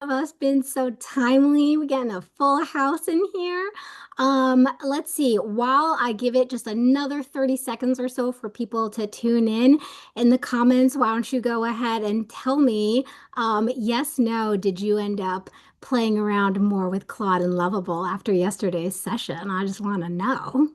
Oh, it's been so timely. We're getting a full house in here. Let's see. While I give it just another 30 seconds or so for people to tune in the comments, why don't you go ahead and tell me, yes, no, did you end up playing around more with Claude and Lovable after yesterday's session? I just want to know.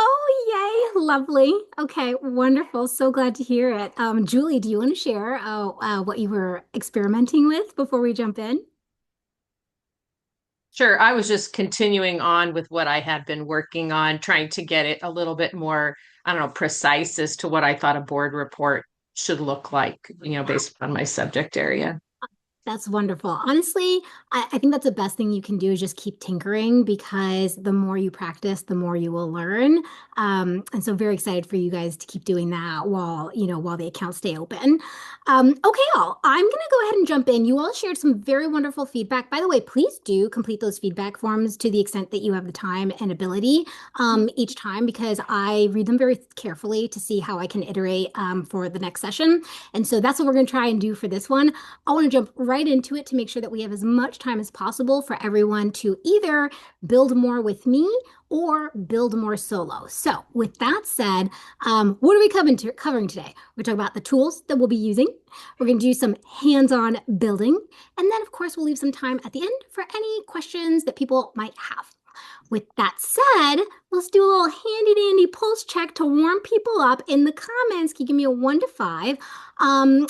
Oh, yay. Lovely. Okay, wonderful. So glad to hear it. Julie, do you want to share what you were experimenting with before we jump in? Sure. I was just continuing on with what I had been working on, trying to get it a little bit more, I don't know, precise as to what I thought a board report should look like, based on my subject area. That's wonderful. Honestly, I think that's the best thing you can do is just keep tinkering because the more you practice, the more you will learn. And so very excited for you guys to keep doing that while the accounts stay open. Okay, all. I'm gonna go ahead and jump in. You all shared some very wonderful feedback. By the way, please do complete those feedback forms to the extent that you have the time and ability each time because I read them very carefully to see how I can iterate for the next session. And so that's what we're gonna try and do for this one. I want to jump right into it to make sure that we have as much time as possible for everyone to either build more with me or build more solo. So, with that said, what are we covering today? We're talking about the tools that we'll be using. We're going to do some hands-on building, and then, of course, we'll leave some time at the end for any questions that people might have. With that said, let's do a little handy dandy pulse check to warm people up in the comments. Can you give me a 1 to 5? Um,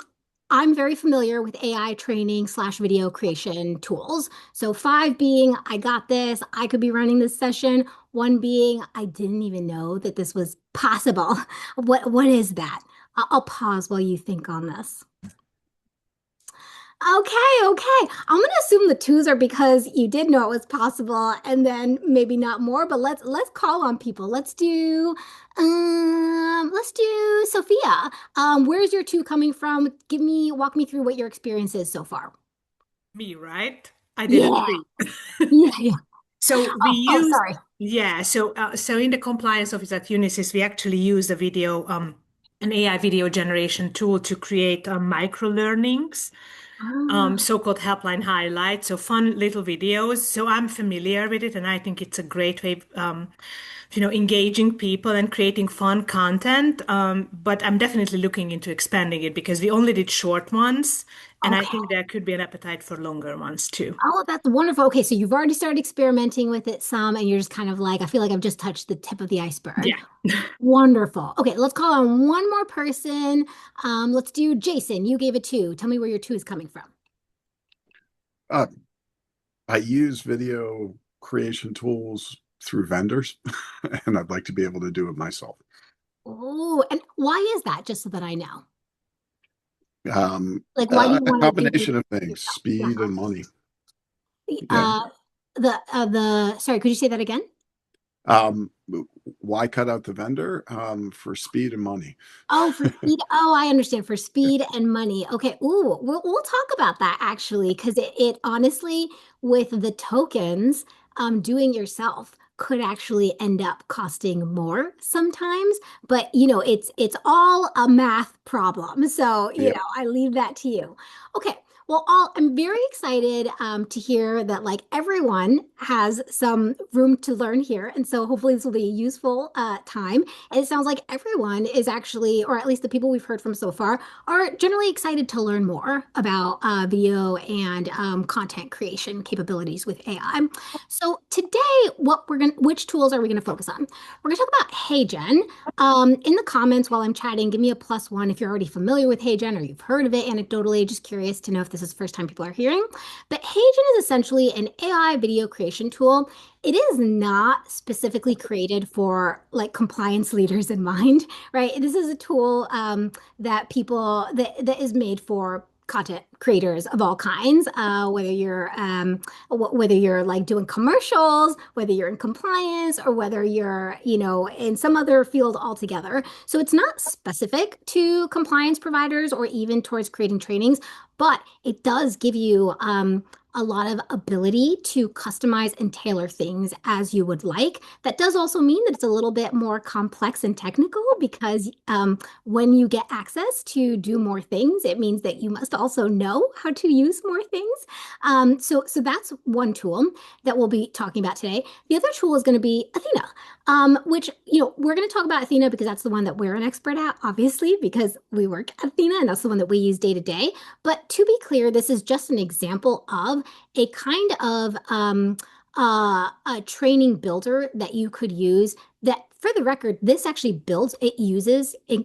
I'm very familiar with AI training slash video creation tools. So 5 being, I got this, I could be running this session. 1 being, I didn't even know that this was possible. What is that? I'll pause while you think on this. Okay. I'm gonna assume the 2s are because you did know it was possible, and then maybe not more. But let's call on people. Let's do Sophia. Where's your 2 coming from? Walk me through what your experience is so far. Me, right? I did a Yeah, 3. yeah. So we Oh, use, sorry. yeah. So in the compliance office at Unisys, we actually use an AI video generation tool to create micro learnings, Ah, so-called helpline highlights. So fun little videos. So I'm familiar with it, and I think it's a great way, engaging people and creating fun content. But I'm definitely looking into expanding it because we only did short ones, and I okay. think there could be an appetite for longer ones too. Oh, that's wonderful. Okay, so you've already started experimenting with it some, and you're just kind of like, I feel like I've just touched the tip of the iceberg. Yeah. Wonderful. Okay, let's call on one more person. Let's do Jason. You gave a 2. Tell me where your 2 is coming from. Uh, I use video creation tools through vendors, and I'd like to be able to do it myself. Oh, and why is that? Just so that I know. Um, Like, why do you a want to do combination of it things, yourself? Yeah. speed and money. Yeah. Uh, sorry, could you say that again? Um, why cut out the vendor? For speed and money. Oh, for speed. Oh, I understand. For speed and money. Okay. Ooh, we'll talk about that actually, because it honestly, with the tokens, doing yourself could actually end up costing more sometimes. But it's all a math problem. So, Yep. I leave that to you. Okay. Well, I'm very excited to hear that like everyone has some room to learn here. And so hopefully this will be a useful time. And it sounds like everyone is actually, or at least the people we've heard from so far, are generally excited to learn more about video and content creation capabilities with AI. So today, which tools are we gonna focus on? We're gonna talk about HeyGen. In the comments while I'm chatting, give me a +1 if you're already familiar with HeyGen or you've heard of it anecdotally. Just curious to know if this is the first time people are hearing. But HeyGen is essentially an AI video creation tool. It is not specifically created for like compliance leaders in mind, right? This is a tool that is made for content creators of all kinds, whether you're like doing commercials, whether you're in compliance, or whether you're in some other field altogether. So it's not specific to compliance providers or even towards creating trainings, but it does give you a lot of ability to customize and tailor things as you would like. That does also mean that it's a little bit more complex and technical because when you get access to do more things, it means that you must also know how to use more things. So that's one tool that we'll be talking about today. The other tool is going to be Athena, which, we're going to talk about Athena because that's the one that we're an expert at, obviously, because we work at Athena and that's the one that we use day to day. But to be clear, this is just an example of a kind of a training builder that you could use that, for the record, this actually builds, it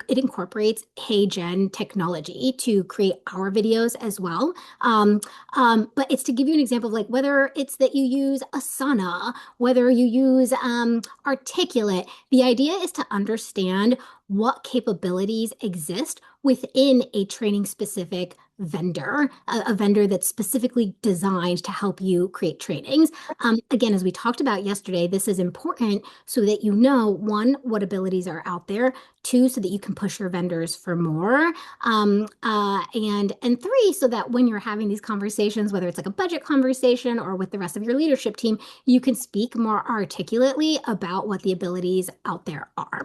incorporates HeyGen technology to create our videos as well. But it's to give you an example of like whether it's that you use Asana, whether you use Articulate. The idea is to understand what capabilities exist within a training specific vendor, a vendor that's specifically designed to help you create trainings. Again, as we talked about yesterday, this is important so that you know, one, what abilities are out there, two, so that you can push your vendors for more, and three, so that when you're having these conversations, whether it's like a budget conversation or with the rest of your leadership team, you can speak more articulately about what the abilities out there are.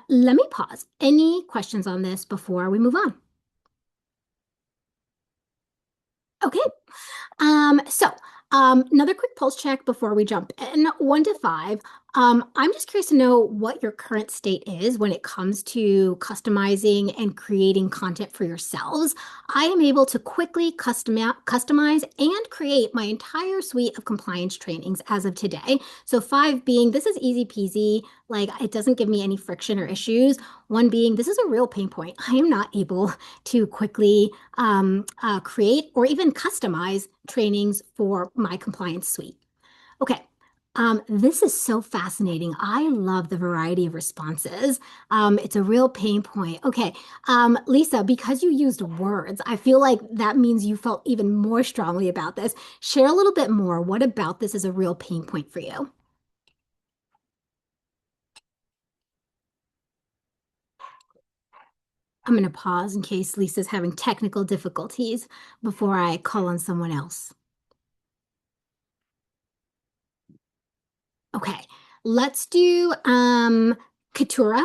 Let me pause. Any questions on this before we move on? Okay. Another quick pulse check before we jump in. 1 to 5. I'm just curious to know what your current state is when it comes to customizing and creating content for yourselves. I am able to quickly customize and create my entire suite of compliance trainings as of today. So 5 being, this is easy peasy, like it doesn't give me any friction or issues. 1 being, this is a real pain point. I am not able to quickly create or even customize trainings for my compliance suite. Okay. This is so fascinating. I love the variety of responses. It's a real pain point. Okay. Lisa, because you used words, I feel like that means you felt even more strongly about this. Share a little bit more. What about this is a real pain point for you? I'm going to pause in case Lisa's having technical difficulties before I call on someone else. Okay, let's do Katura.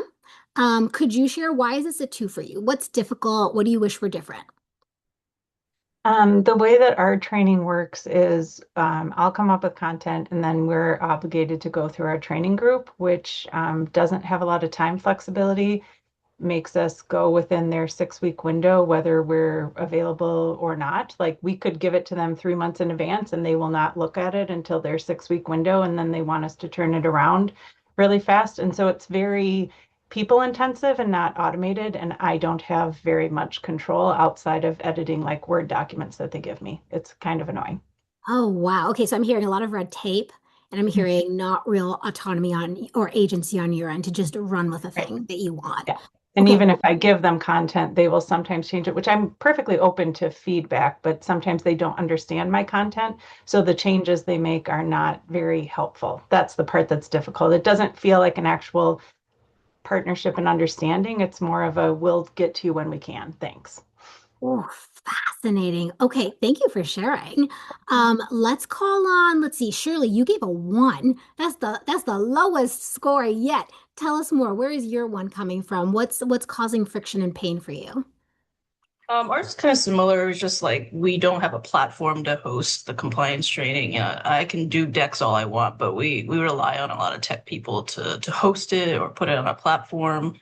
Could you share why is this a 2 for you? What's difficult? What do you wish were different? The way that our training works is I'll come up with content and then we're obligated to go through our training group, which doesn't have a lot of time flexibility, makes us go within their 6-week window, whether we're available or not. Like we could give it to them 3 months in advance and they will not look at it until their 6-week window. And then they want us to turn it around really fast. And so it's very people intensive and not automated. And I don't have very much control outside of editing like Word documents that they give me. It's kind of annoying. Oh, wow. Okay, so I'm hearing a lot of red tape and I'm hearing not real autonomy on or agency on your end to just run with a Right. thing that you want. Yeah. And Okay. even if I give them content, they will sometimes change it, which I'm perfectly open to feedback, but sometimes they don't understand my content. So the changes they make are not very helpful. That's the part that's difficult. It doesn't feel like an actual partnership and understanding. It's more of a we'll get to you when we can. Thanks. Oh, fascinating. Okay, thank you for sharing. Let's call on, let's see, Shirley, you gave a 1. That's the lowest score yet. Tell us more. Where is your 1 coming from? What's causing friction and pain for you? Ours is kind of similar. It's just like we don't have a platform to host the compliance training. I can do decks all I want, but we rely on a lot of tech people to host it or put it on a platform,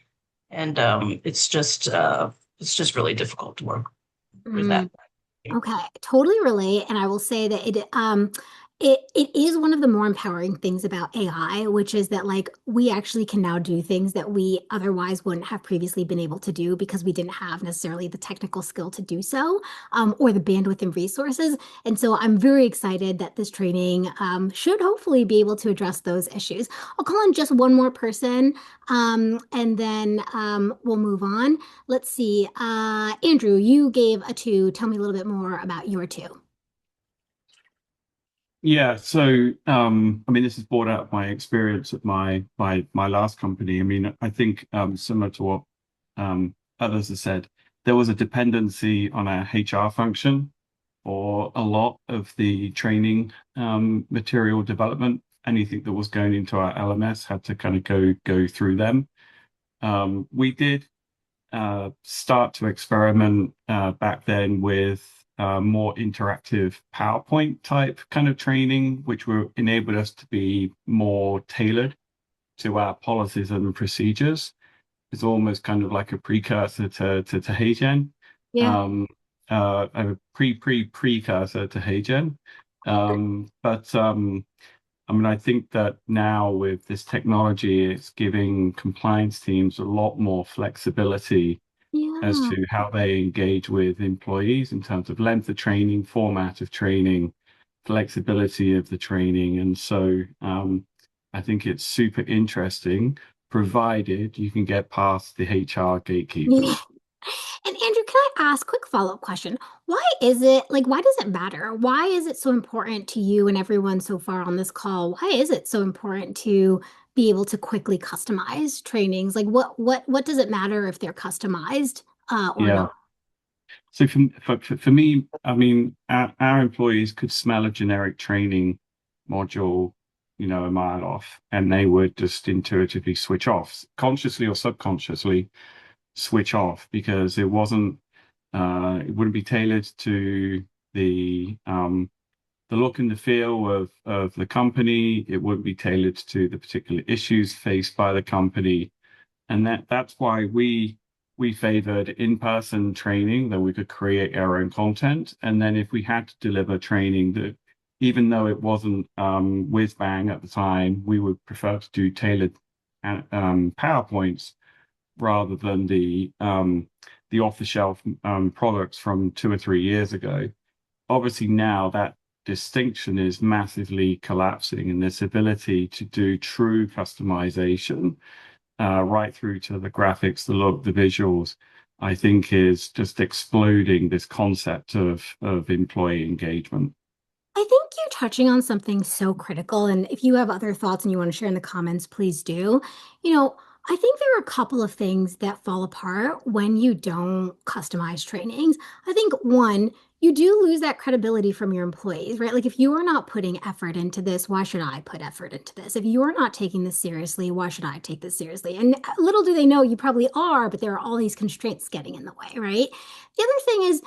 and it's just really difficult to work with that. Okay, totally relate. And I will say that it is one of the more empowering things about AI, which is that like we actually can now do things that we otherwise wouldn't have previously been able to do because we didn't have necessarily the technical skill to do so, or the bandwidth and resources. And so I'm very excited that this training should hopefully be able to address those issues. I'll call on just one more person, and then we'll move on. Let's see. Andrew, you gave a 2. Tell me a little bit more about your 2. Yeah, so I mean, this is brought out of my experience at my last company. I mean, I think similar to what others have said, there was a dependency on a HR function or a lot of the training material development. Anything that was going into our LMS had to kind of go through them. We did start to experiment back then with more interactive PowerPoint type kind of training, which will enable us to be more tailored to our policies and procedures. It's almost kind of like a precursor to HeyGen, Yeah. a precursor to HeyGen. But I mean, I think that now with this technology, it's giving compliance teams a lot more flexibility as Yeah. to how they engage with employees in terms of length of training, format of training, flexibility of the training. And so I think it's super interesting, provided you can get past the HR Yeah. gatekeepers. And Andrew, can I ask quick follow-up question? Why is it like, why does it matter? Why is it so important to you and everyone so far on this call? Why is it so important to be able to quickly customize trainings? Like what does it matter if they're customized or Yeah. not? So for me, I mean, our employees could smell a generic training module, a mile off, and they would just intuitively switch off, consciously or subconsciously switch off because it wouldn't be tailored to the look and the feel of the company. It wouldn't be tailored to the particular issues faced by the company, and that's why we favored in-person training that we could create our own content. And then if we had to deliver training that, even though it wasn't whiz bang at the time, we would prefer to do tailored PowerPoints rather than the off-the-shelf products from 2 or 3 years ago. Obviously now that distinction is massively collapsing, and this ability to do true customization right through to the graphics, the look, the visuals, I think is just exploding this concept of employee engagement. I think you're touching on something so critical. And if you have other thoughts and you want to share in the comments, please do. You know, I think there are a couple of things that fall apart when you don't customize trainings. I think one, you do lose that credibility from your employees, right? Like if you are not putting effort into this, why should I put effort into this? If you are not taking this seriously, why should I take this seriously? And little do they know you probably are, but there are all these constraints getting in the way, right? The other thing is,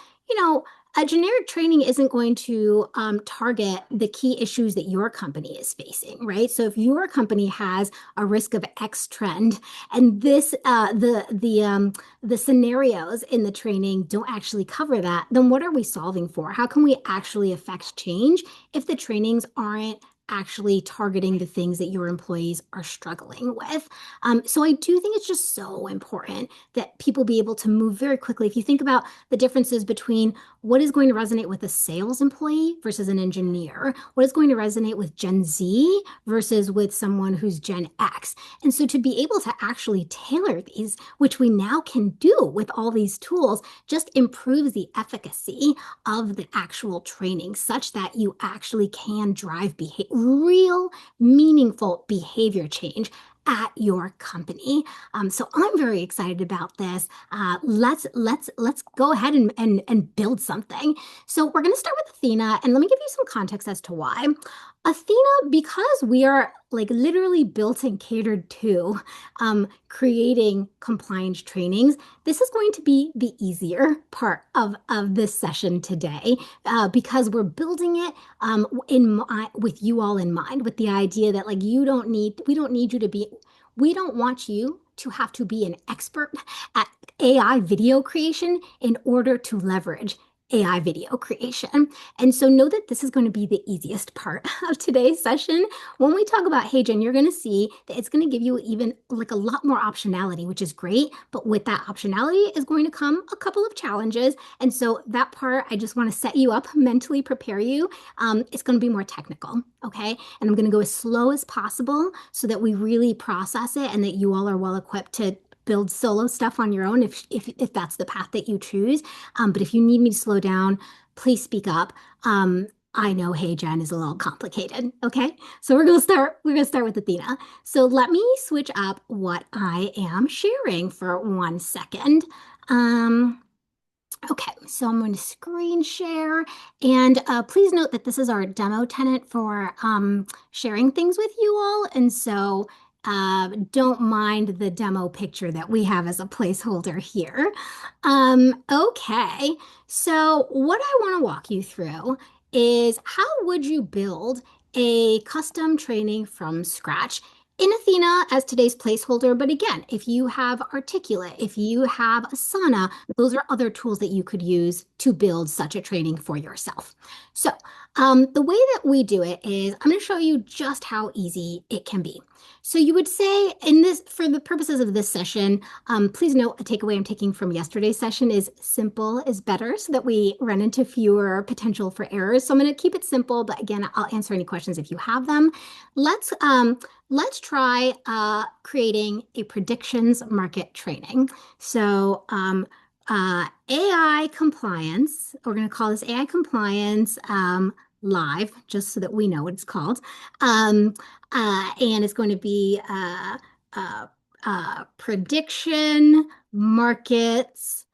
a generic training isn't going to target the key issues that your company is facing, right? So if your company has a risk of X trend, and the scenarios in the training don't actually cover that, then what are we solving for? How can we actually affect change if the trainings aren't actually targeting the things that your employees are struggling with? So I do think it's just so important that people be able to move very quickly. If you think about the differences between what is going to resonate with a sales employee versus an engineer, what is going to resonate with Gen Z versus with someone who's Gen X. And so to be able to actually tailor these, which we now can do with all these tools, just improves the efficacy of the actual training such that you actually can drive real meaningful behavior change at your company. So I'm very excited about this. Let's go ahead and build something. So we're going to start with Athena, and let me give you some context as to why. Athena, because we are like literally built and catered to creating compliance trainings, this is going to be the easier part of this session today because we're building it with you all in mind, with the idea that like we don't need you to be, we don't want you to have to be an expert at AI video creation in order to leverage AI video creation. And so know that this is going to be the easiest part of today's session. When we talk about HeyGen, you're going to see that it's going to give you even like a lot more optionality, which is great. But with that optionality is going to come a couple of challenges. And so that part, I just want to set you up, mentally prepare you. It's going to be more technical, okay? And I'm going to go as slow as possible so that we really process it and that you all are well equipped to build solo stuff on your own if that's the path that you choose. But if you need me to slow down, please speak up. I know HeyGen is a little complicated. Okay, so we're gonna start. We're gonna start with Athena. So let me switch up what I am sharing for 1 second. Okay, so I'm going to screen share, and please note that this is our demo tenant for sharing things with you all, and so don't mind the demo picture that we have as a placeholder here. Okay, so what I want to walk you through is how would you build a custom training from scratch in Athena as today's placeholder. But again, if you have Articulate, if you have Asana, those are other tools that you could use to build such a training for yourself. So the way that we do it is I'm going to show you just how easy it can be. So you would say in this, for the purposes of this session, please note a takeaway I'm taking from yesterday's session is simple is better so that we run into fewer potential for errors. So I'm going to keep it simple, but again, I'll answer any questions if you have them. Let's try creating a predictions market training. So AI compliance, we're going to call this AI compliance live, just so that we know what it's called. And it's going to be prediction markets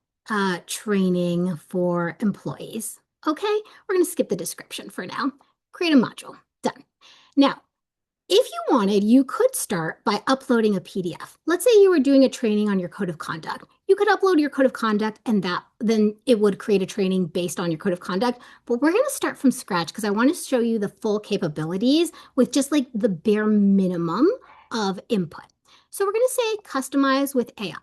training for employees. Okay, we're going to skip the description for now. Create a module. Done. Now, if you wanted, you could start by uploading a PDF. Let's say you were doing a training on your code of conduct. You could upload your code of conduct and then it would create a training based on your code of conduct. But we're going to start from scratch because I want to show you the full capabilities with just like the bare minimum of input. So we're going to say customize with AI.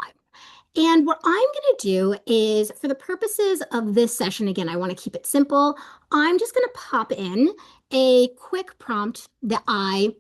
And what I'm going to do is, for the purposes of this session, again, I want to keep it simple. I'm just going to pop in a quick prompt that I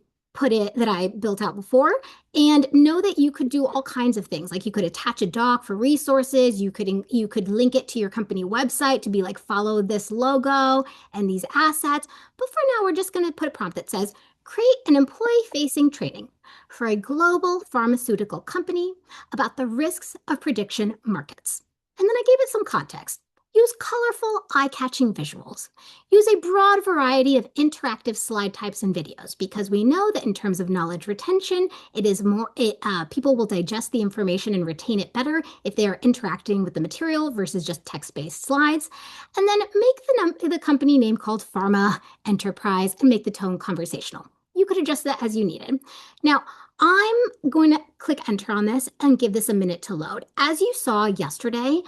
built out before, and know that you could do all kinds of things. Like you could attach a doc for resources. You could link it to your company website to be like, follow this logo and these assets. But for now, we're just going to put a prompt that says, create an employee-facing training for a global pharmaceutical company about the risks of prediction markets. And then I gave it some context. Use colorful, eye-catching visuals. Use a broad variety of interactive slide types and videos because we know that in terms of knowledge retention, people will digest the information and retain it better if they are interacting with the material versus just text-based slides. And then make the company name called Pharma Enterprise and make the tone conversational. You could adjust that as you needed. Now, I'm going to click enter on this and give this a minute to load. As you saw yesterday,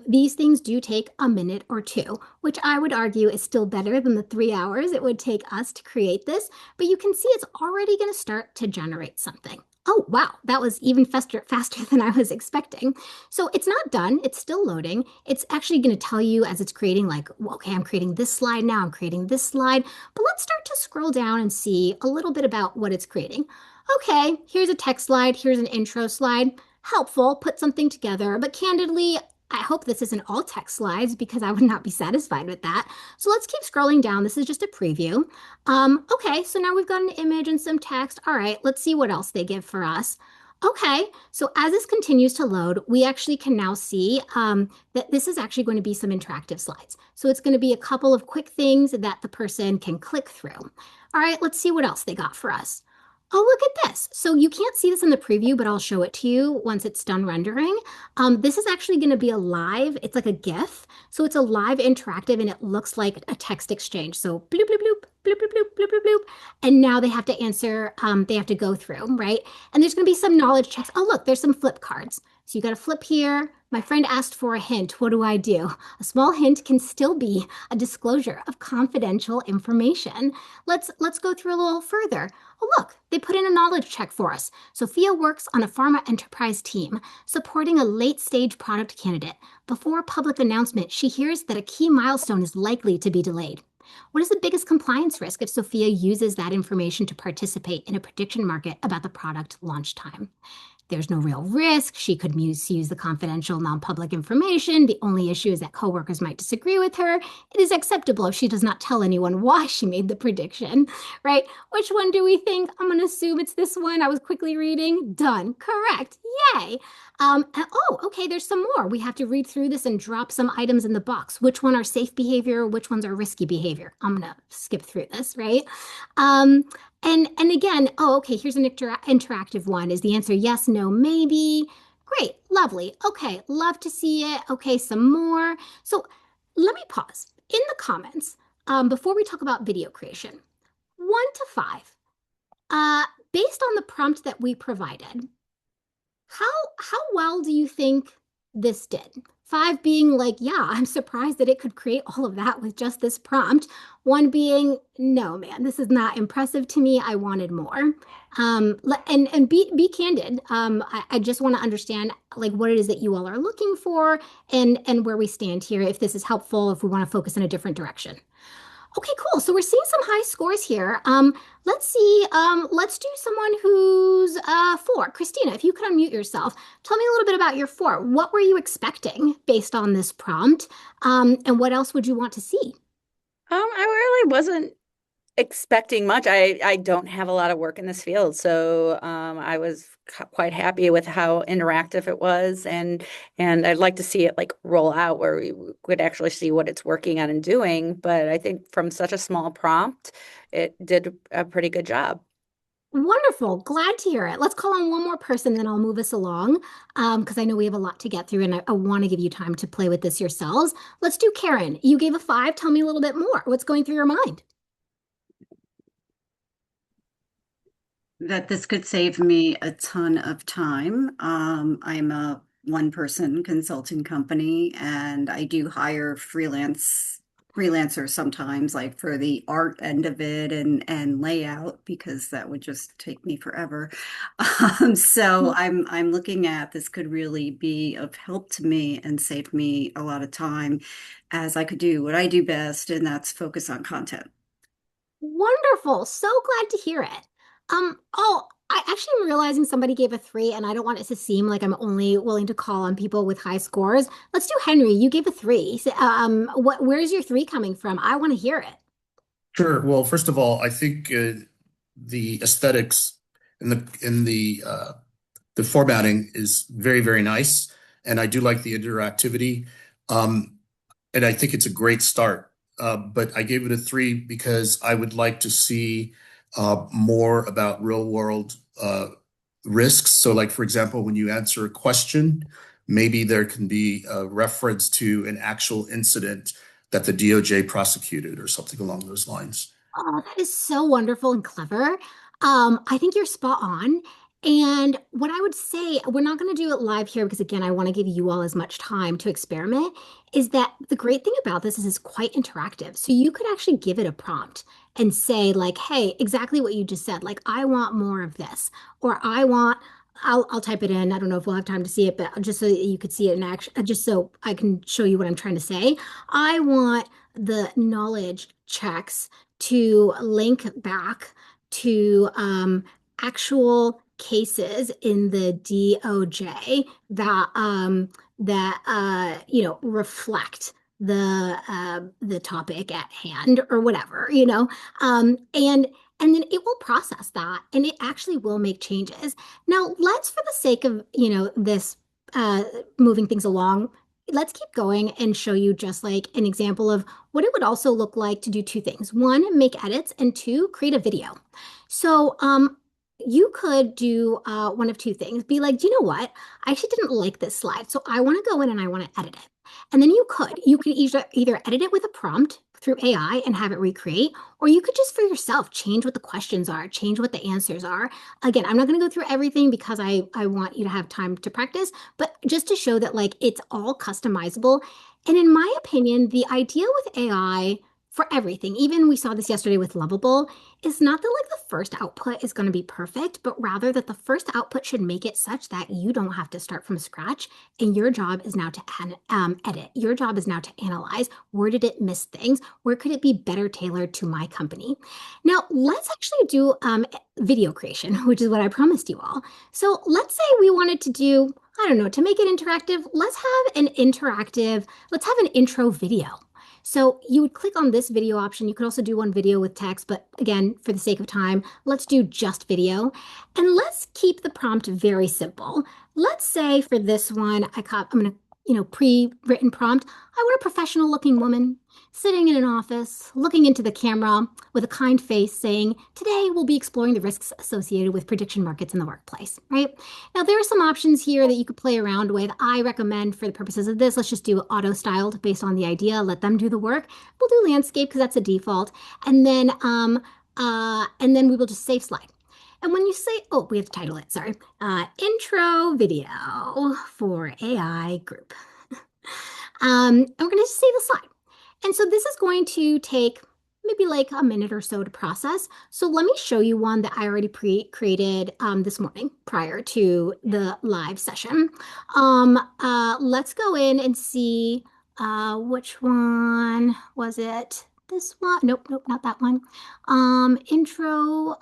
these things do take a minute or two, which I would argue is still better than the 3 hours it would take us to create this. But you can see it's already going to start to generate something. Oh, wow, that was even faster than I was expecting. So it's not done. It's still loading. It's actually going to tell you as it's creating like, well, okay, I'm creating this slide now. I'm creating this slide. But let's start to scroll down and see a little bit about what it's creating. Okay, here's a text slide. Here's an intro slide. Helpful, put something together. But candidly, I hope this isn't all text slides because I would not be satisfied with that. So let's keep scrolling down. This is just a preview. Okay, so now we've got an image and some text. All right, let's see what else they give for us. Okay, so as this continues to load, we actually can now see that this is actually going to be some interactive slides. So it's going to be a couple of quick things that the person can click through. All right, let's see what else they got for us. Oh, look at this. So you can't see this in the preview, but I'll show it to you once it's done rendering. This is actually going to be it's like a GIF. So it's a live interactive and it looks like a text exchange. So bloop, bloop, bloop, bloop, bloop, bloop, bloop, bloop, bloop. And now they have to answer, they have to go through, right? And there's going to be some knowledge checks. Oh, look, there's some flip cards. So you got to flip here. My friend asked for a hint. What do I do? A small hint can still be a disclosure of confidential information. Let's go through a little further. Oh, look, they put in a knowledge check for us. Sophia works on a pharma enterprise team supporting a late-stage product candidate. Before public announcement, she hears that a key milestone is likely to be delayed. What is the biggest compliance risk if Sophia uses that information to participate in a prediction market about the product launch time? There's no real risk. She could misuse the confidential, non-public information. The only issue is that coworkers might disagree with her. It is acceptable if she does not tell anyone why she made the prediction, right? Which one do we think? I'm going to assume it's this one. I was quickly reading. Done. Correct. Yay. Oh, okay, there's some more. We have to read through this and drop some items in the box. Which one are safe behavior? Which ones are risky behavior? I'm going to skip through this, right? And again, oh, okay, here's an interactive one. Is the answer yes, no, maybe? Great, lovely. Okay, love to see it. Okay, some more. So let me pause. In the comments, before we talk about video creation, 1 to 5, uh, based on the prompt that we provided, how how well do you think this did? 5 being like, yeah, I'm surprised that it could create all of that with just this prompt. 1 being, no, man, this is not impressive to me. I wanted more. And be candid. I just want to understand like what it is that you all are looking for and where we stand here. If this is helpful, if we want to focus in a different direction. Okay, cool. So we're seeing some high scores here. Let's see. Let's do someone who's 4. Christina, if you could unmute yourself, tell me a little bit about your 4. What were you expecting based on this prompt? And what else would you want to see? I really wasn't expecting much. I don't have a lot of work in this field, so I was quite happy with how interactive it was, and I'd like to see it like roll out where we could actually see what it's working on and doing. But I think from such a small prompt, it did a pretty good job. Wonderful. Glad to hear it. Let's call on one more person, then I'll move us along because I know we have a lot to get through and I want to give you time to play with this yourselves. Let's do Karen. You gave a 5. Tell me a little bit more. What's going through your mind? That this could save me a ton of time. I'm a one-person consulting company, and I do hire freelancers sometimes, like for the art end of it and layout, because that would just take me forever. So I'm looking at this could really be of help to me and save me a lot of time, as I could do what I do best, and that's focus on content. Wonderful. So glad to hear it. Oh, I actually am realizing somebody gave a 3, and I don't want it to seem like I'm only willing to call on people with high scores. Let's do Henry. You gave a 3. Where's your 3 coming from? I want to hear it. Sure. Well, first of all, I think the aesthetics and the formatting is very, very nice, and I do like the interactivity. Um, and I think it's a great start. But I gave it a 3 because I would like to see more about real world risks. So, like for example, when you answer a question, maybe there can be a reference to an actual incident that the DOJ prosecuted or something along those lines. Oh, that is so wonderful and clever. I think you're spot on. And what I would say, we're not going to do it live here because, again, I want to give you all as much time to experiment, is that the great thing about this is it's quite interactive. So you could actually give it a prompt and say, like, hey, exactly what you just said. Like, I want more of this, or I'll type it in. I don't know if we'll have time to see it, but just so that you could see it in action, just so I can show you what I'm trying to say. I want the knowledge checks to link back to actual cases in the DOJ that reflect the topic at hand or whatever, and then it will process that and it actually will make changes. Now, let's, for the sake of, this moving things along, let's keep going and show you just like an example of what it would also look like to do 2 things. 1, make edits, and 2, create a video. So, you could do one of 2 things. Be like, do you know what? I actually didn't like this slide, so I want to go in and I want to edit it. And then you could either edit it with a prompt through AI and have it recreate, or you could just for yourself change what the questions are, change what the answers are. Again, I'm not going to go through everything because I want you to have time to practice, but just to show that like it's all customizable. And in my opinion, the idea with AI for everything, even we saw this yesterday with Lovable, is not that like the first output is going to be perfect, but rather that the first output should make it such that you don't have to start from scratch. And your job is now to edit. Your job is now to analyze, where did it miss things? Where could it be better tailored to my company? Now, let's actually do video creation, which is what I promised you all. So let's say we wanted to do, I don't know, to make it interactive, let's have an intro video. So you would click on this video option. You could also do one video with text, but again, for the sake of time, let's do just video. And let's keep the prompt very simple. Let's say for this one, I'm going to pre-written prompt. I want a professional looking woman sitting in an office, looking into the camera with a kind face saying, today we'll be exploring the risks associated with prediction markets in the workplace, right? Now, there are some options here that you could play around with. I recommend for the purposes of this, let's just do auto-styled based on the idea. Let them do the work. We'll do landscape because that's a default. And then we will just save slide. And when you say, oh, we have to title it, sorry, intro video for AI group. And we're going to save the slide. And so this is going to take maybe like a minute or so to process. So let me show you one that I already created this morning prior to the live session. Let's go in and see which one was it? This one? Nope, not that one. Intro.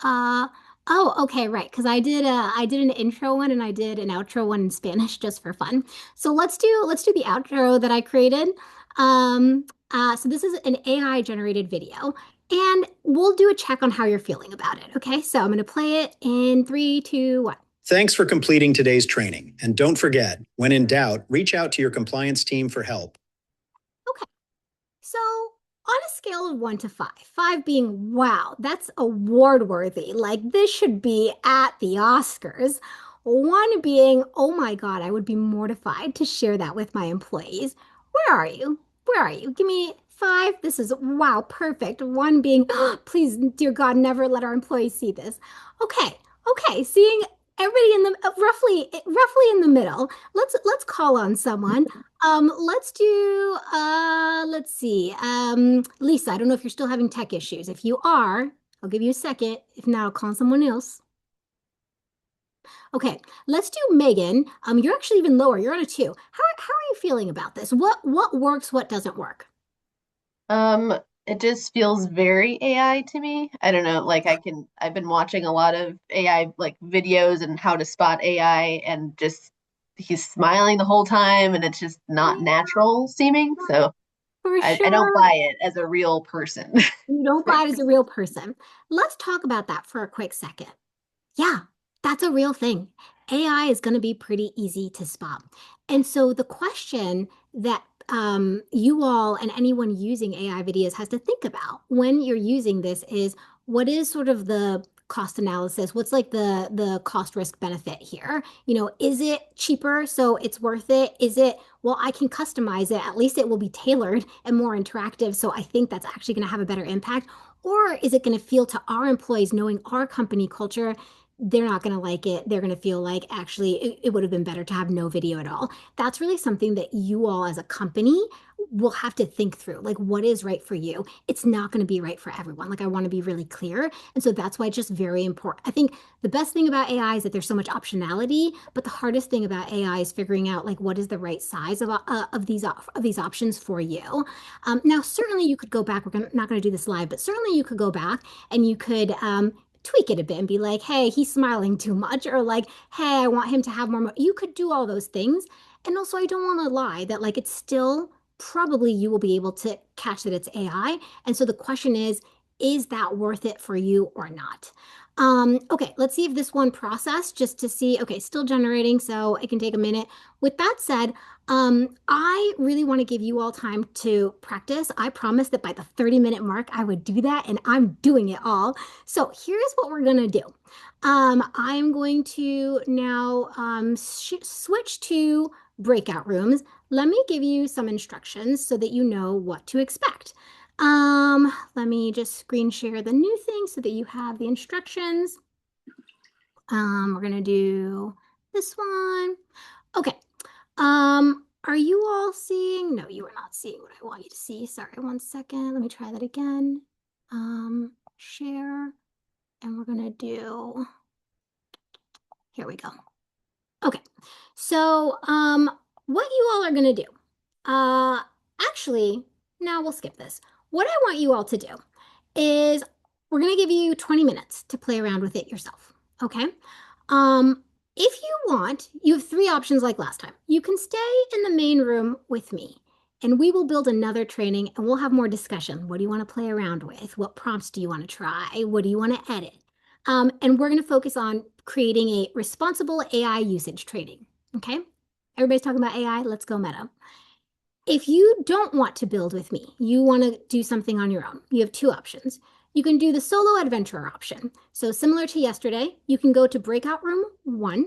Oh, okay, right. Because I did an intro one and I did an outro one in Spanish just for fun. So let's do the outro that I created. So this is an AI generated video, and we'll do a check on how you're feeling about it. Okay, so I'm going to play it in 3, 2, 1. Thanks for completing today's training. And don't forget, when in doubt, reach out to your compliance team for help. Okay, so on a scale of 1 to 5, 5 being, wow, that's award worthy. Like this should be at the Oscars. 1 being, oh my God, I would be mortified to share that with my employees. Where are you? Where are you? Give me 5. This is, wow, perfect. 1 being, oh, please, dear God, never let our employees see this. Okay, seeing everybody in the roughly in the middle. Let's call on someone. Let's do let's see. Lisa, I don't know if you're still having tech issues. If you are, I'll give you a second. If not, I'll call on someone else. Okay, let's do Megan. You're actually even lower. You're on a 2. How are you feeling about this? What works, what doesn't work? It just feels very AI to me. I don't know, like I've been watching a lot of AI like videos and how to spot AI, and just he's smiling the whole time and it's just not natural seeming. So For I sure. don't buy it as a real person. You don't buy it as a real person. Let's talk about that for a quick second. Yeah, that's a real thing. AI is going to be pretty easy to spot. And so the question that you all and anyone using AI videos has to think about when you're using this is, what is sort of the cost analysis? What's like the cost risk benefit here? Is it cheaper so it's worth it? Is it, well, I can customize it. At least it will be tailored and more interactive. So I think that's actually going to have a better impact. Or is it going to feel to our employees, knowing our company culture, they're not going to like it. They're going to feel like actually it would have been better to have no video at all. That's really something that you all as a company will have to think through. Like, what is right for you? It's not going to be right for everyone. Like, I want to be really clear. And so that's why it's just very important. I think the best thing about AI is that there's so much optionality, but the hardest thing about AI is figuring out like what is the right size of these options for you. Now, certainly you could go back. Not going to do this live, but certainly you could go back and you could tweak it a bit and be like, hey, he's smiling too much, or like, hey, I want him to have more. You could do all those things. And also, I don't want to lie that like it's still probably you will be able to catch that it's AI. And so the question is that worth it for you or not? Okay, let's see if this one processed just to see. Okay, still generating, so it can take a minute. With that said, I really want to give you all time to practice. I promised that by the 30-minute mark, I would do that, and I'm doing it all. So here's what we're gonna do. I'm going to now switch to breakout rooms. Let me give you some instructions so that you know what to expect. Let me just screen share the new thing so that you have the instructions. We're gonna do this one. Okay. Are you all seeing? No, you are not seeing what I want you to see. Sorry, 1 second. Let me try that again. Share, and we're gonna do, here we go. Okay, so what you all are gonna do, actually, now we'll skip this. What I want you all to do is we're gonna give you 20 minutes to play around with it yourself, okay? If you want, you have 3 options like last time. You can stay in the main room with me, and we will build another training and we'll have more discussion. What do you want to play around with? What prompts do you want to try? What do you want to edit? And we're going to focus on creating a responsible AI usage training, okay? Everybody's talking about AI. Let's go meta. If you don't want to build with me, you want to do something on your own, you have two options. You can do the solo adventurer option. So similar to yesterday, you can go to breakout room 1,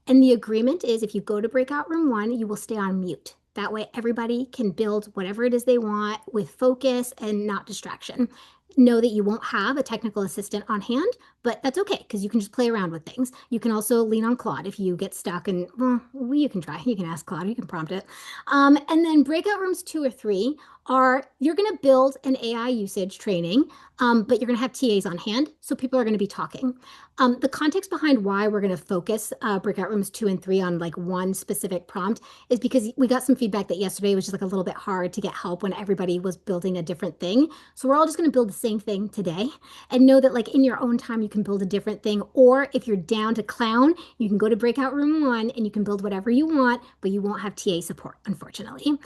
and the agreement is if you go to breakout room 1, you will stay on mute. That way everybody can build whatever it is they want with focus and not distraction. Know that you won't have a technical assistant on hand, but that's okay because you can just play around with things. You can also lean on Claude if you get stuck, and well, you can try. You can ask Claude, you can prompt it. And then breakout rooms 2 or 3 are you're going to build an AI usage training, but you're going to have TAs on hand, so people are going to be talking. The context behind why we're going to focus breakout rooms 2 and 3 on like one specific prompt is because we got some feedback that yesterday was just like a little bit hard to get help when everybody was building a different thing. So we're all just going to build the same thing today, and know that like in your own time you can build a different thing. Or if you're down to clown, you can go to breakout room 1 and you can build whatever you want, but you won't have TA support, unfortunately.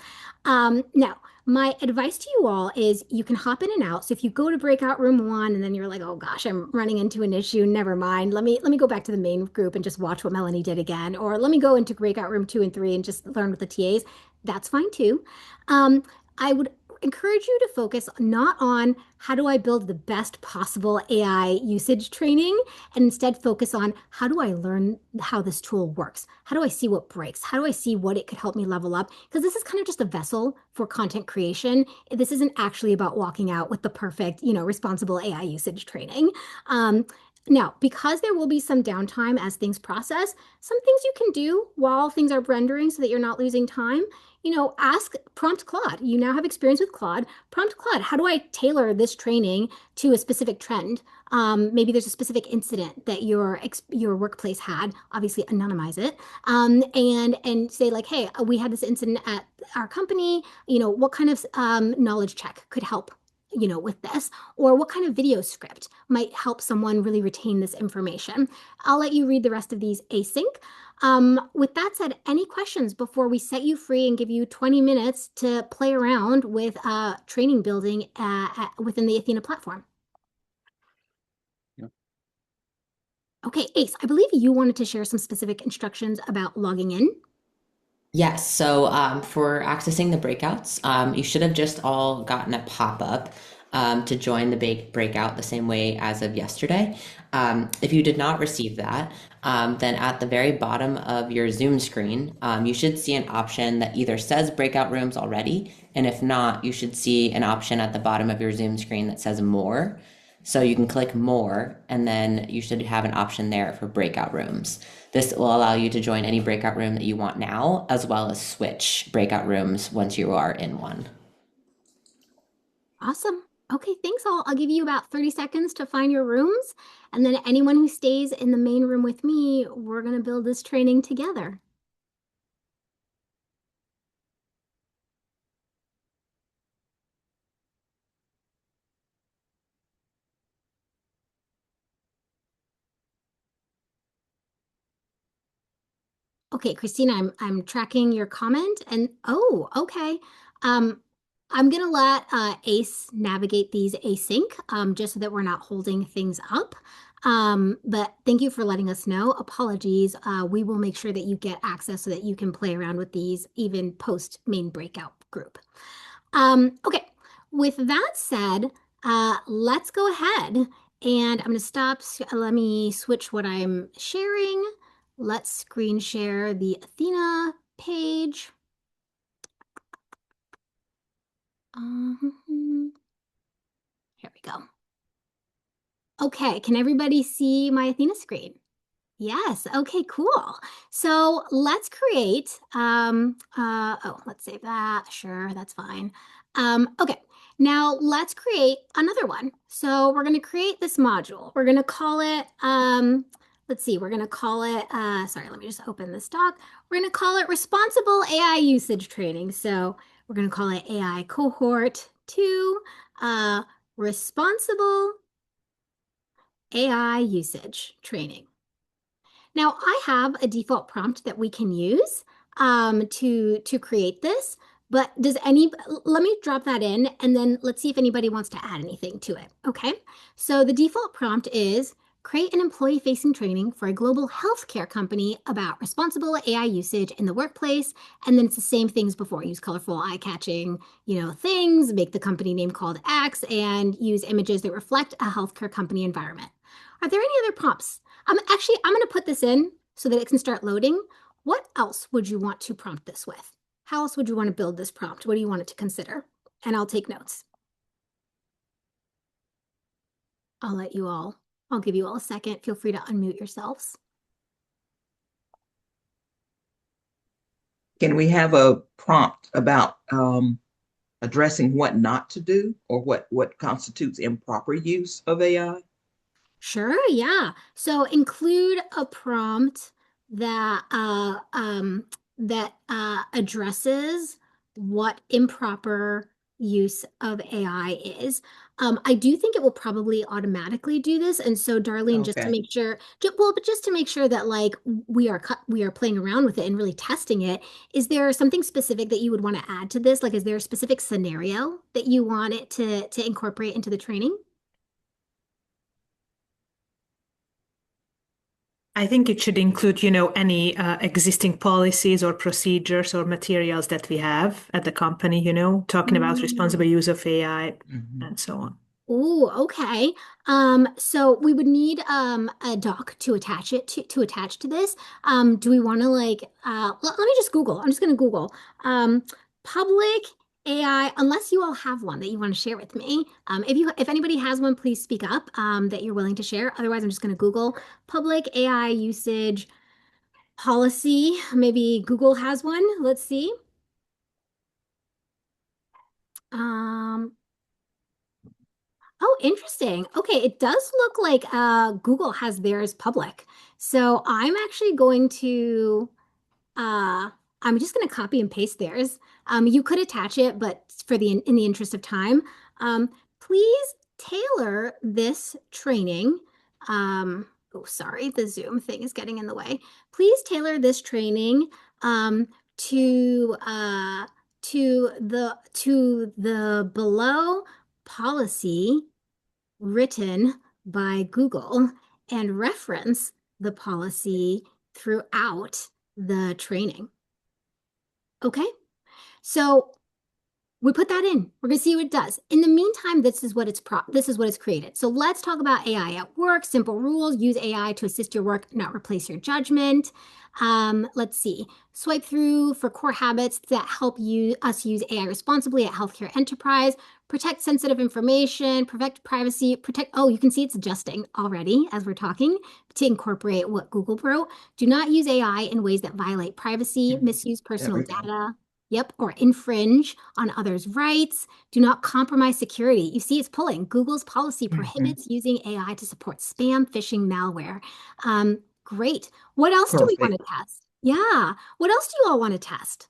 Now, my advice to you all is you can hop in and out. So if you go to breakout room 1 and then you're like, oh gosh, I'm running into an issue, never mind. Let me go back to the main group and just watch what Melanie did again. Or let me go into breakout room 2 and 3 and just learn with the TAs. That's fine too. I would encourage you to focus not on how do I build the best possible AI usage training, and instead focus on how do I learn how this tool works? How do I see what breaks? How do I see what it could help me level up? Because this is kind of just a vessel for content creation. This isn't actually about walking out with the perfect, responsible AI usage training. Now, because there will be some downtime as things process, some things you can do while things are rendering so that you're not losing time. Prompt Claude. You now have experience with Claude. Prompt Claude, how do I tailor this training to a specific trend? Maybe there's a specific incident that your workplace had. Obviously, anonymize it, and say like, hey, we had this incident at our company. What kind of knowledge check could help? With this, or what kind of video script might help someone really retain this information. I'll let you read the rest of these async. With that said, any questions before we set you free and give you 20 minutes to play around with training building within the Athena platform? Yeah. Okay, Ace, I believe you wanted to share some specific instructions about logging in. Yes, so for accessing the breakouts, you should have just all gotten a pop-up to join the breakout the same way as of yesterday. If you did not receive that, then at the very bottom of your Zoom screen, you should see an option that either says breakout rooms already, and if not, you should see an option at the bottom of your Zoom screen that says more. So you can click more, and then you should have an option there for breakout rooms. This will allow you to join any breakout room that you want now, as well as switch breakout rooms once you are in one. Awesome. Okay, thanks all. I'll give you about 30 seconds to find your rooms. And then anyone who stays in the main room with me, we're going to build this training together. Okay, Christina, I'm tracking your comment, and oh, okay. I'm gonna let Ace navigate these async, just so that we're not holding things up. But thank you for letting us know. Apologies. We will make sure that you get access so that you can play around with these even post main breakout group. Okay, with that said, let's go ahead and I'm gonna stop. Let me switch what I'm sharing. Let's screen share the Athena page. Here we go. Okay, can everybody see my Athena screen? Yes, okay, cool. So let's create, let's save that. Sure, that's fine. Okay, now let's create another one. So we're gonna create this module. We're gonna call it, let's see, we're gonna call it, sorry, let me just open this doc. We're gonna call it Responsible AI Usage Training. So we're gonna call it AI Cohort 2, Responsible AI Usage Training. Now, I have a default prompt that we can use to create this, but let me drop that in and then let's see if anybody wants to add anything to it. Okay, so the default prompt is create an employee-facing training for a global healthcare company about responsible AI usage in the workplace. And then it's the same things before. Use colorful, eye-catching, things, make the company name called X, and use images that reflect a healthcare company environment. Are there any other prompts? Actually, I'm going to put this in so that it can start loading. What else would you want to prompt this with? How else would you want to build this prompt? What do you want it to consider? And I'll take notes. I'll give you all a second. Feel free to unmute yourselves. Can we have a prompt about addressing what not to do or what constitutes improper use of AI? Sure, yeah. So include a prompt that addresses what improper use of AI is. I do think it will probably automatically do this, and so Darlene, just to Okay. make sure, but just to make sure that like we are playing around with it and really testing it, is there something specific that you would want to add to this? Like, is there a specific scenario that you want it to incorporate into the training? I think it should include, any existing policies or procedures or materials that we have at the company, talking about responsible use of AI and so on. Oh, okay. So we would need a doc to attach it to attach to this. Do we want to let me just Google. I'm just gonna Google public AI, unless you all have one that you want to share with me. If anybody has one, please speak up that you're willing to share. Otherwise, I'm just gonna Google public AI usage policy. Maybe Google has one. Let's see. Um, Oh, interesting. Okay, it does look like Google has theirs public. So uh I'm just going to copy and paste theirs. You could attach it, but for the in the interest of time, please tailor this training. Oh, sorry, the Zoom thing is getting in the way. Please tailor this training to the below policy written by Google and reference the policy throughout the training. Okay, so we put that in. We're gonna see what it does. In the meantime, this is what it's created. So let's talk about AI at work. Simple rules: use AI to assist your work, not replace your judgment. Let's see. Swipe through for core habits that help us use AI responsibly at healthcare enterprise. Protect sensitive information. Protect privacy. Oh, you can see it's adjusting already as we're talking to incorporate what Google wrote. Do not use AI in ways that violate privacy, misuse personal data. Yep, or infringe on others' rights. Do not compromise security. You see, it's pulling. Google's policy prohibits using AI to support spam, phishing, malware. Great. What else do we want to test? Yeah. What else do you all want to test?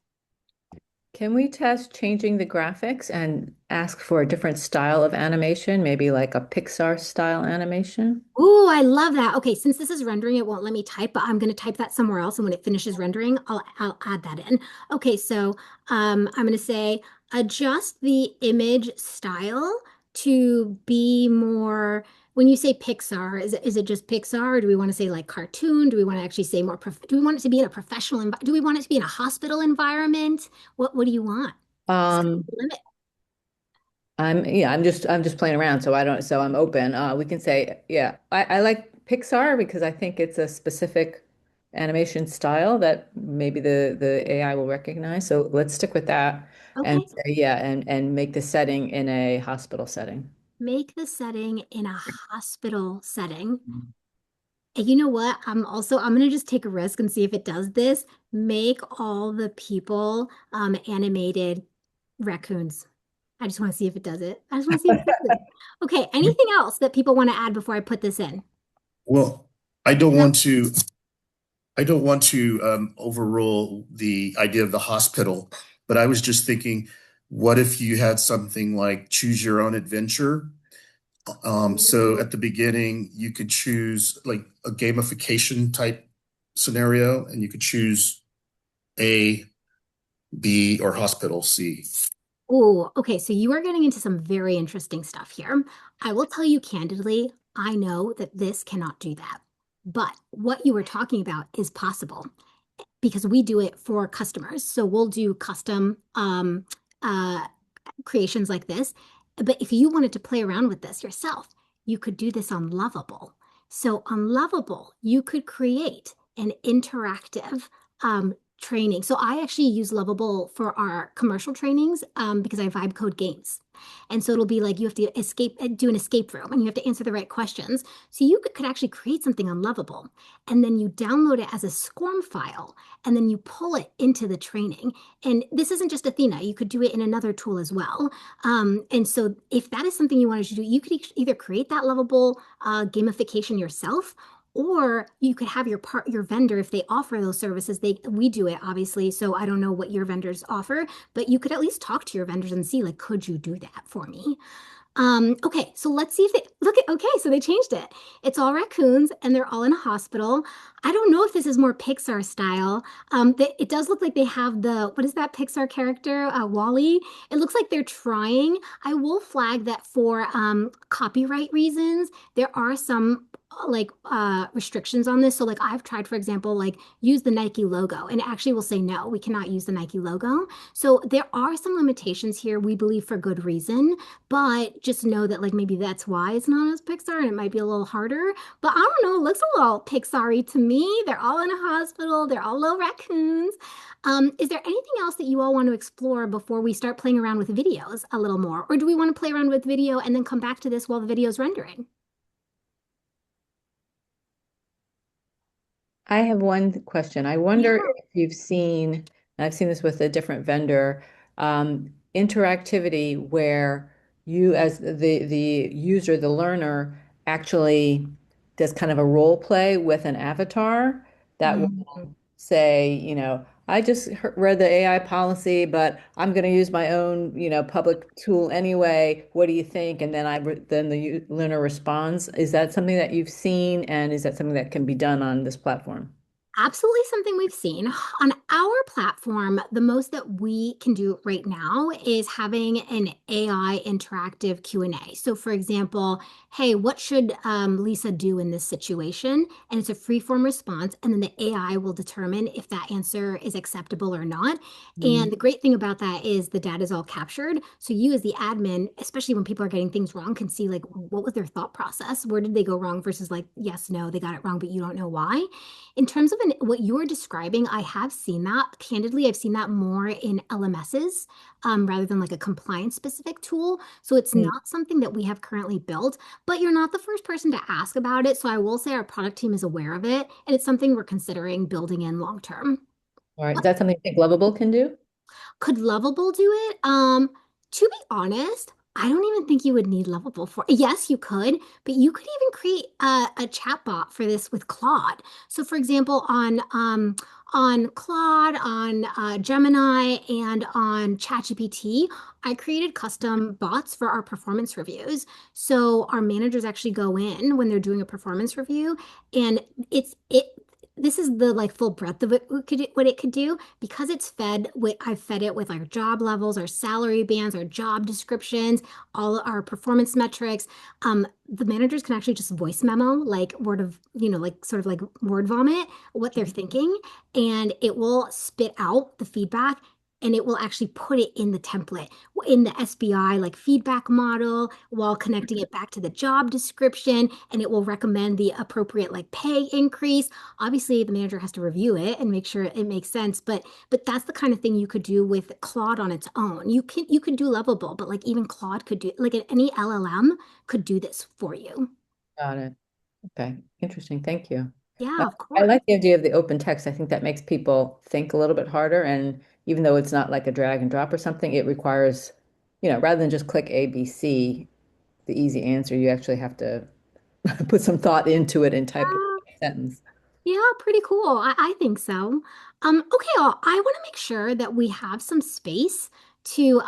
Can we test changing the graphics and ask for a different style of animation, maybe like a Pixar style animation? Ooh, I love that. Okay, since this is rendering, it won't let me type, but I'm going to type that somewhere else. And when it finishes rendering, I'll add that in. Okay, so I'm going to say adjust the image style to be more. When you say Pixar, is it just Pixar, or do we want to say like cartoon? Do we want to actually say more? Do we want it to be in a professional environment? Do we want it to be in a hospital environment? What do you want? Limit. I'm just playing around, so I'm open. We can say, yeah, I like Pixar because I think it's a specific animation style that maybe the AI will recognize. So let's stick with that and Okay. say, yeah, and make the setting in a hospital setting. Make the setting in a hospital setting. And you know what? I'm gonna just take a risk and see if it does this. Make all the people animated raccoons. I just want to see if it does it. I just want to see if it does it. Okay, anything else that people want to add before I put this in? Well, I don't want to overrule the idea of the hospital, but I was just thinking, what if you had something like choose your own adventure? So at the beginning, you could choose like a gamification type scenario, and you could choose A, B, or hospital C. Oh, okay. So you are getting into some very interesting stuff here. I will tell you candidly, I know that this cannot do that. But what you were talking about is possible because we do it for customers. So we'll do custom uh, creations like this. But if you wanted to play around with this yourself, you could do this on Lovable. So on Lovable, you could create an interactive training. So I actually use Lovable for our commercial trainings because I vibe code games. And so it'll be like you have to escape, do an escape room, and you have to answer the right questions. So you could actually create something on Lovable, and then you download it as a SCORM file, and then you pull it into the training. And this isn't just Athena, you could do it in another tool as well. And so if that is something you wanted to do, you could either create that Lovable gamification yourself, or you could have your vendor, if they offer those services, we do it obviously. So I don't know what your vendors offer, but you could at least talk to your vendors and see, like, could you do that for me? Okay, so let's see if they look at, okay, so they changed it. It's all raccoons and they're all in a hospital. I don't know if this is more Pixar style. It does look like they have what is that Pixar character, Wally? It looks like they're trying. I will flag that for copyright reasons, there are some restrictions on this. So like I've tried, for example, like use the Nike logo, and it actually will say no, we cannot use the Nike logo. So there are some limitations here, we believe for good reason. But just know that like maybe that's why it's not as Pixar and it might be a little harder. But I don't know, it looks a little Pixar-y to me. They're all in a hospital, they're all little raccoons. Is there anything else that you all want to explore before we start playing around with videos a little more? Or do we want to play around with video and then come back to this while the video is rendering? I have one question. I wonder if you've seen, and I've seen this with a different vendor, interactivity where you as the user, the learner, actually does kind of a role play with an avatar that will say, I just read the AI policy, but I'm going to use my own, public tool anyway. What do you think? And then the learner responds. Is that something that you've seen, and is that something that can be done on this platform? Absolutely something we've seen. On our platform, the most that we can do right now is having an AI interactive Q&A. So for example, hey, what should Lisa do in this situation? And it's a free-form response, and then the AI will determine if that answer is acceptable or not. And the great thing about that is the data is all captured. So you as the admin, especially when people are getting things wrong, can see like what was their thought process? Where did they go wrong versus like, yes, no, they got it wrong, but you don't know why. In terms of what you're describing, I have seen that. Candidly, I've seen that more in LMSs rather than like a compliance specific tool. So it's not something that we have currently built, but you're not the first person to ask about it. So I will say our product team is aware of it, and it's something we're considering building in long term. All right. Is that something you think Lovable can do? Could Lovable do it? To be honest, I don't even think you would need Lovable for. Yes, you could, but you could even create a chat bot for this with Claude. So, for example, on Claude, on Gemini, and on ChatGPT, I created custom bots for our performance reviews. So our managers actually go in when they're doing a performance review, and this is the like full breadth of what it could do because it's fed with I've fed it with our job levels, our salary bands, our job descriptions, all our performance metrics. The managers can actually just voice memo like word of, like sort of like word vomit what they're thinking, and it will spit out the feedback, and it will actually put it in the template in the SBI like feedback model while connecting it back to the job description, and it will recommend the appropriate like pay increase. Obviously, the manager has to review it and make sure it makes sense, but that's the kind of thing you could do with Claude on its own. You could do Lovable, but like even Claude could do like any LLM could do this for you. Got it. Okay. Interesting. Thank you. Yeah, of I course. like the idea of the open text. I think that makes people think a little bit harder. And even though it's not like a drag and drop or something, it requires, rather than just click A, B, C, the easy answer, you actually have to put some thought into it and type a sentence. Yeah, pretty cool. I think so. Okay, I want to make sure that we have some space to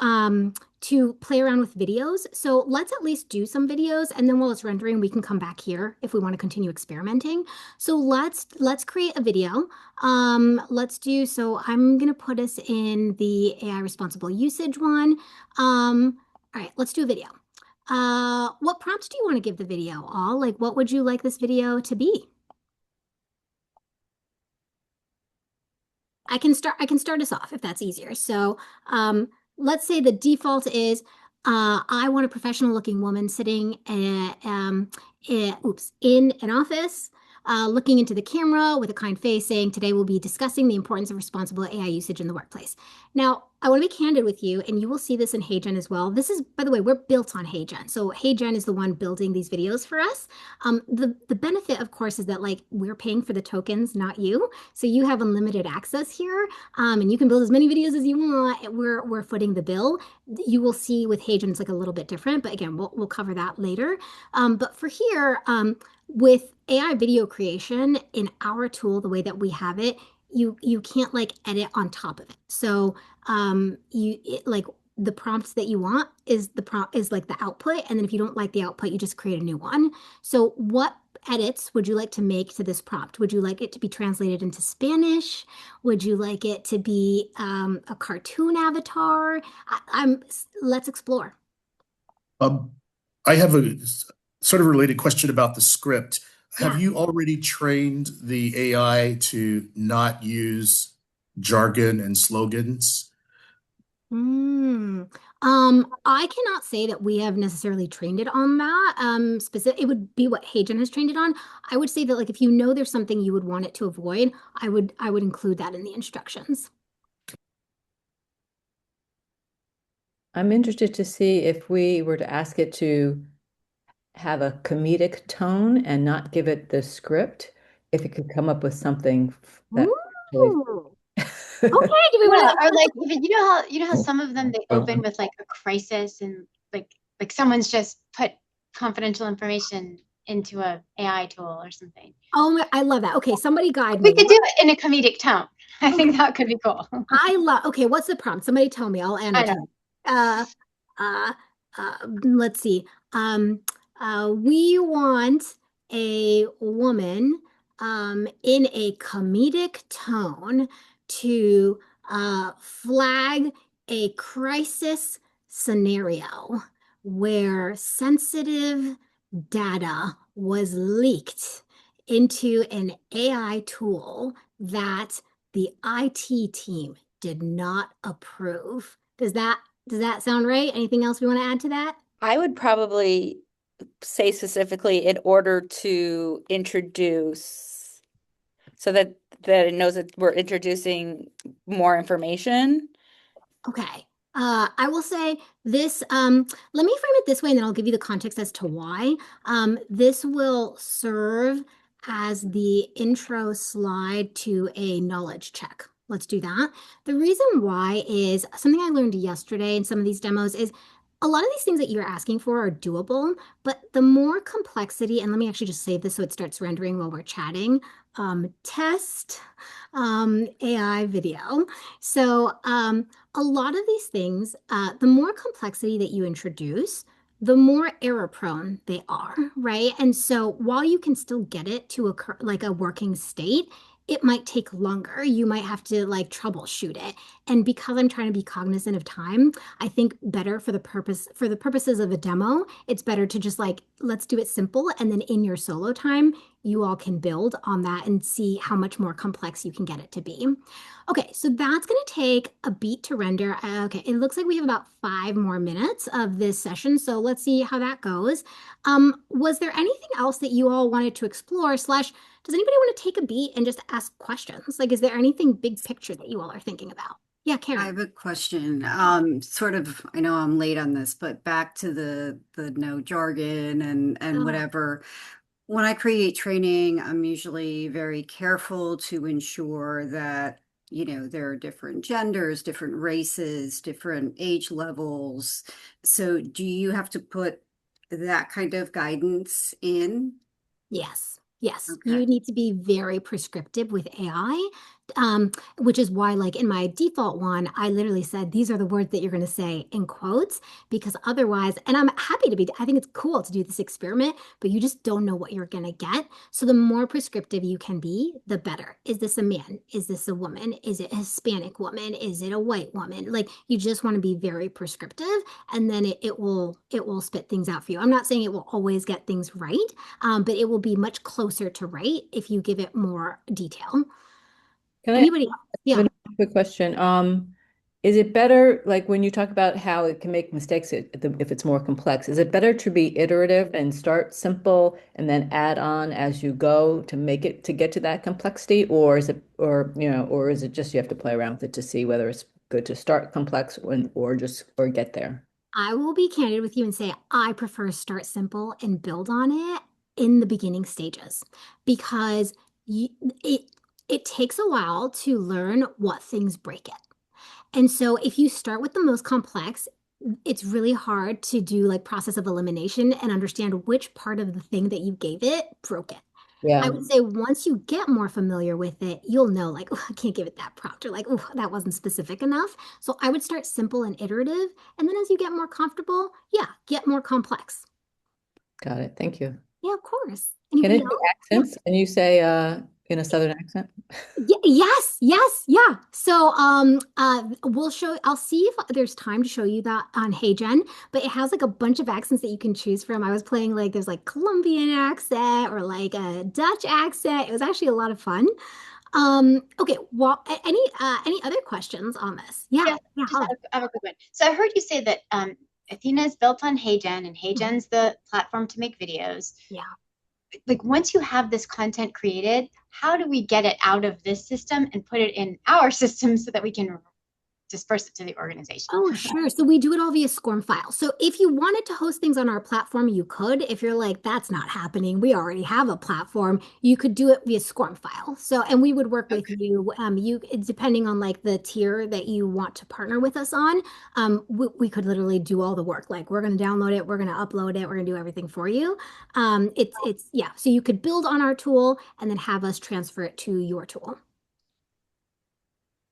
play around with videos. So let's at least do some videos, and then while it's rendering, we can come back here if we want to continue experimenting. So let's create a video. So I'm gonna put us in the AI responsible usage one. All right, let's do a video. What prompts do you want to give the video, all? Like, what would you like this video to be? I can start us off if that's easier. So let's say the default is I want a professional looking woman sitting in an office, looking into the camera with a kind face saying, today we'll be discussing the importance of responsible AI usage in the workplace. Now, I want to be candid with you, and you will see this in HeyGen as well. This is, by the way, we're built on HeyGen. So HeyGen is the one building these videos for us. The benefit, of course, is that like we're paying for the tokens, not you. So you have unlimited access here, and you can build as many videos as you want. We're footing the bill. You will see with HeyGen it's like a little bit different, but again, we'll cover that later. But for here, with AI video creation in our tool, the way that we have it, you can't like edit on top of it. So like the prompts that you want is the prompt is like the output, and then if you don't like the output, you just create a new one. So what edits would you like to make to this prompt? Would you like it to be translated into Spanish? Would you like it to be a cartoon avatar? Let's explore. I have a sort of related question about the script. Have Yeah. you already trained the AI to not use jargon and slogans? I cannot say that we have necessarily trained it on that. Specific, it would be what HeyGen has trained it on. I would say that like if you know there's something you would want it to avoid, I would include that in the instructions. I'm interested to see if we were to ask it to have a comedic tone and not give it the script, if it could come up with something that actually. Ooh. Okay, do we Yeah, want or to? like even you know how some of them they open with like a crisis and like someone's just put confidential information into a AI tool or something. Oh, I love that. Okay, somebody guide We me. could do it in a comedic tone. I think that could be cool. Okay, what's the prompt? Somebody tell me. I'll I annotate. know. Uh, let's see. We want a woman in a comedic tone to flag a crisis scenario where sensitive data was leaked into an AI tool that the IT team did not approve. Does that sound right? Anything else we want to add to that? I would probably say specifically in order to introduce so that it knows that we're introducing more information. Okay. I will say this, let me frame it this way and then I'll give you the context as to why. This will serve as the intro slide to a knowledge check. Let's do that. The reason why is something I learned yesterday in some of these demos is a lot of these things that you're asking for are doable, but the more complexity, and let me actually just save this so it starts rendering while we're chatting, test AI video. So a lot of these things, the more complexity that you introduce, the more error prone they are, right? And so while you can still get it to occur like a working state, it might take longer. You might have to like troubleshoot it. And because I'm trying to be cognizant of time, I think better for the purposes of a demo, it's better to just like, let's do it simple. And then in your solo time, you all can build on that and see how much more complex you can get it to be. Okay, so that's going to take a beat to render. Okay, it looks like we have about 5 more minutes of this session, so let's see how that goes. Was there anything else that you all wanted to explore, slash, does anybody want to take a beat and just ask questions? Like, is there anything big picture that you all are thinking about? Yeah, Karen. I have a question. Sort of, I know I'm late on this, but back to the no jargon and whatever. When I create training, I'm usually very careful to ensure that, there are different genders, different races, different age levels. So do you have to put that kind of guidance in? Yes. Yes, Okay. you need to be very prescriptive with AI which is why, like in my default one, I literally said, these are the words that you're going to say in quotes, because otherwise, and I'm happy to be, I think it's cool to do this experiment, but you just don't know what you're going to get. So the more prescriptive you can be, the better. Is this a man? Is this a woman? Is it a Hispanic woman? Is it a white woman? Like you just want to be very prescriptive, and then it will spit things out for you. I'm not saying it will always get things right, but it will be much closer to right if you give it more detail. Can I Anybody? Yeah. have a quick question? Is it better, like when you talk about how it can make mistakes if it's more complex, is it better to be iterative and start simple and then add on as you go to make it to get to that complexity? Or is it, or is it just you have to play around with it to see whether it's good to start complex or get there? I will be candid with you and say I prefer start simple and build on it in the beginning stages because you, it it takes a while to learn what things break it. And so if you start with the most complex, it's really hard to do like process of elimination and understand which part of the thing that you gave it broke it. I Yeah. would say once you get more familiar with it, you'll know like, oh, I can't give it that prompt or like, oh, that wasn't specific enough. So I would start simple and iterative. And then as you get more comfortable, yeah, get more complex. Got it. Thank you. Yeah, of course. Can Anybody it be else? Yeah. accents? Can you say in a Southern accent? Yes, yes, yeah. So we'll show I'll see if there's time to show you that on Hey Jen, but it has like a bunch of accents that you can choose from. I was playing like there's like Colombian accent or like a Dutch accent. It was actually a lot of fun. Okay, well, any other questions on this? Yeah, Yeah, yeah, just have a quick one. So I heard you say that Athena is built on HeyGen, and HeyGen's the platform to make videos. Yeah. Like once you have this content created, how do we get it out of this system and put it in our system so that we can disperse it to the organization? Oh, sure. So we do it all via SCORM file. So if you wanted to host things on our platform, you could. If you're like, that's not happening, we already have a platform, you could do it via SCORM file. So, and we would work with you, depending on like the tier that you want to partner with us on, we could literally do all the work. Like we're going to download it, we're going to upload it, we're going to do everything for you. Yeah. So you could build on our tool and then have us transfer it to your tool.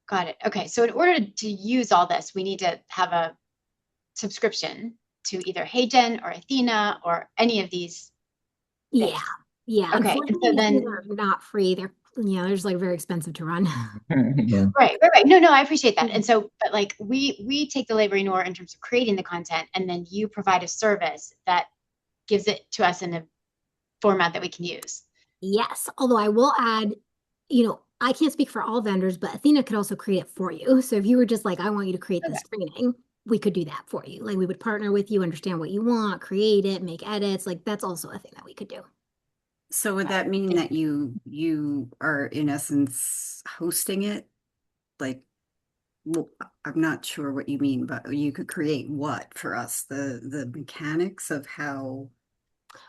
Got it. Okay. So in order to use all this, we need to have a subscription to either HeyGen or Athena or any of these things. Yeah. Yeah. Okay. And so Unfortunately, then these are not free. They're just like very expensive to run. Yeah. right. No, I appreciate that. And so, but like we take the labor in terms of creating the content, and then you provide a service that gives it to us in a format that we can use. Yes. Although I will add, I can't speak for all vendors, but Athena could also create it for you. So if you were just like, I want you to create this training, we could do that for you. Like we would partner with you, understand what you want, create it, make edits. Like that's also a thing that we could do. So would that mean that you are in essence hosting it? Like, well, I'm not sure what you mean, but you could create what for us? The mechanics of how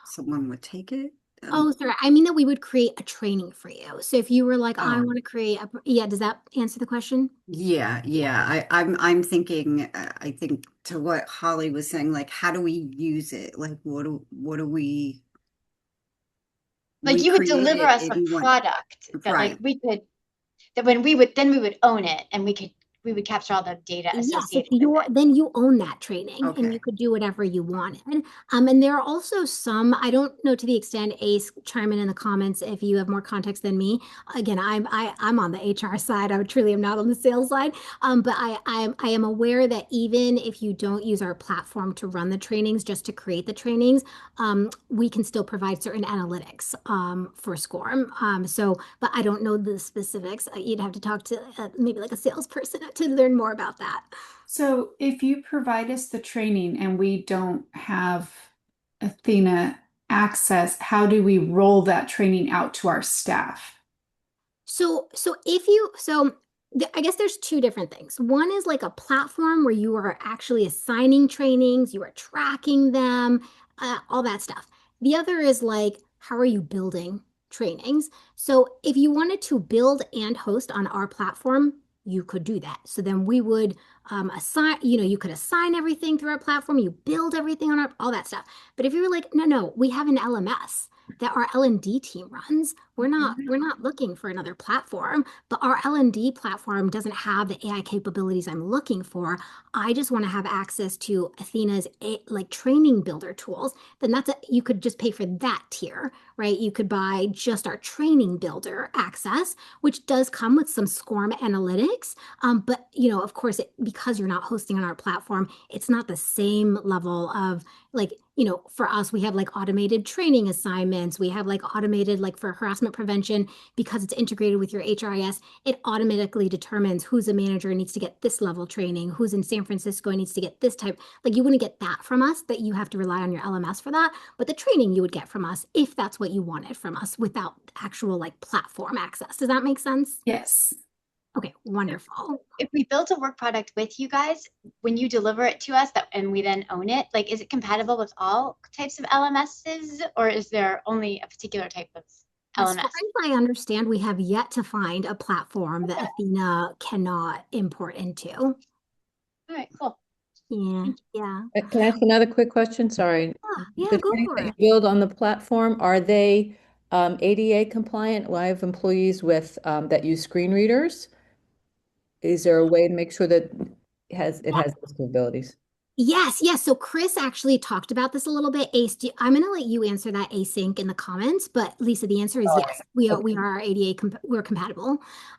someone would take it? Oh, sorry. I mean that we would create a training for you. So if you were like, I want to create does that answer the question? Yeah. I'm thinking, I think to what Holly was saying, like, how do we use it? Like, what do we like you would deliver us a product that like we could that when we would own it and we would capture all the data associated with it. Then you own that training and you could do whatever you wanted. And there are also some, I don't know to the extent, Ace, chime in the comments if you have more context than me. Again, I'm on the HR side. I truly am not on the sales side. But I am aware that even if you don't use our platform to run the trainings, just to create the trainings, we can still provide certain analytics for SCORM. But I don't know the specifics. You'd have to talk to maybe like a salesperson to learn more about that. So if you provide us the training and we don't have Athena access, how do we roll that training out to our staff? I guess there's two different things. One is like a platform where you are actually assigning trainings, you are tracking them, all that stuff. The other is like, how are you building trainings? So if you wanted to build and host on our platform, you could do that. So then we would assign, you could assign everything through our platform, you build everything on all that stuff. But if you were like, no, we have an LMS, that our L&D team runs. We're not looking for another platform, but our L&D platform doesn't have the AI capabilities I'm looking for. I just want to have access to Athena's like training builder tools. Then you could just pay for that tier, right? You could buy just our training builder access, which does come with some SCORM analytics. But of course, because you're not hosting on our platform, it's not the same level of like, for us, we have like automated training assignments. We have like automated, like for harassment prevention, because it's integrated with your HRIS, it automatically determines who's a manager needs to get this level training, who's in San Francisco needs to get this type. Like you wouldn't get that from us, that you have to rely on your LMS for that. But the training you would get from us if that's what you wanted from us without actual like platform access. Does that make sense? Yes. Okay, wonderful. If we built a work product with you guys, when you deliver it to us and we then own it, like is it compatible with all types of LMSs, or is there only a particular type of As LMS? far as I understand, we have yet to find a platform that Athena cannot import into. All right, cool. Yeah. Can I ask another quick question? Sorry. Yeah, The go trainings for that you it. build on the platform, are they ADA compliant? Well, I have employees with that use screen readers. Is there a way to make sure that it has those capabilities? Yes, yes. So Chris actually talked about this a little bit. Ace, I'm going to let you answer that async in the comments, but Lisa, the answer is yes. We are ADA we're compatible.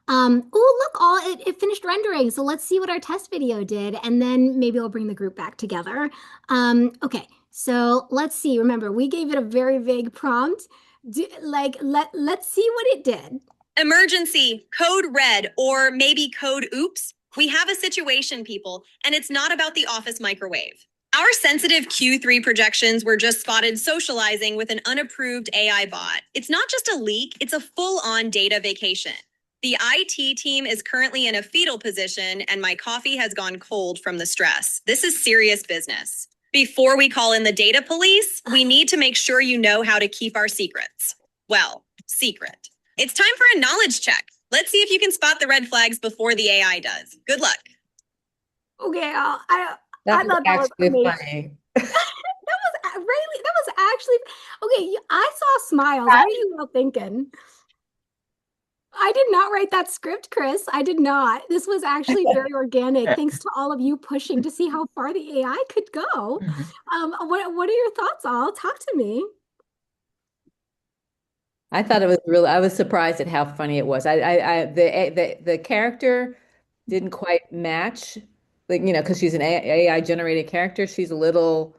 Oh, look, it finished rendering. So let's see what our test video did, and then maybe I'll bring the group back together. Okay, so let's see. Remember, we gave it a very vague prompt. Let's see what it did. Emergency, code red, or maybe code oops. We have a situation, people, and it's not about the office microwave. Our sensitive Q3 projections were just spotted socializing with an unapproved AI bot. It's not just a leak, it's a full-on data vacation. The IT team is currently in a fetal position, and my coffee has gone cold from the stress. This is serious business. Before we call in the data police, we need to make sure you know how to keep our secrets. Well, secret. It's time for a knowledge check. Let's see if you can spot the red flags before the AI does. Good luck. Okay, That I was thought that was actually amazing. funny. That was actually okay. I saw smiles. What are you all thinking? I did not write that script, Chris. I did not. This was actually very organic. Thanks to all of you pushing to see how far the AI could go. What are your thoughts, all? Talk to me. I thought it was I was surprised at how funny it was. The character didn't quite match, like, because she's an AI generated character. She's a little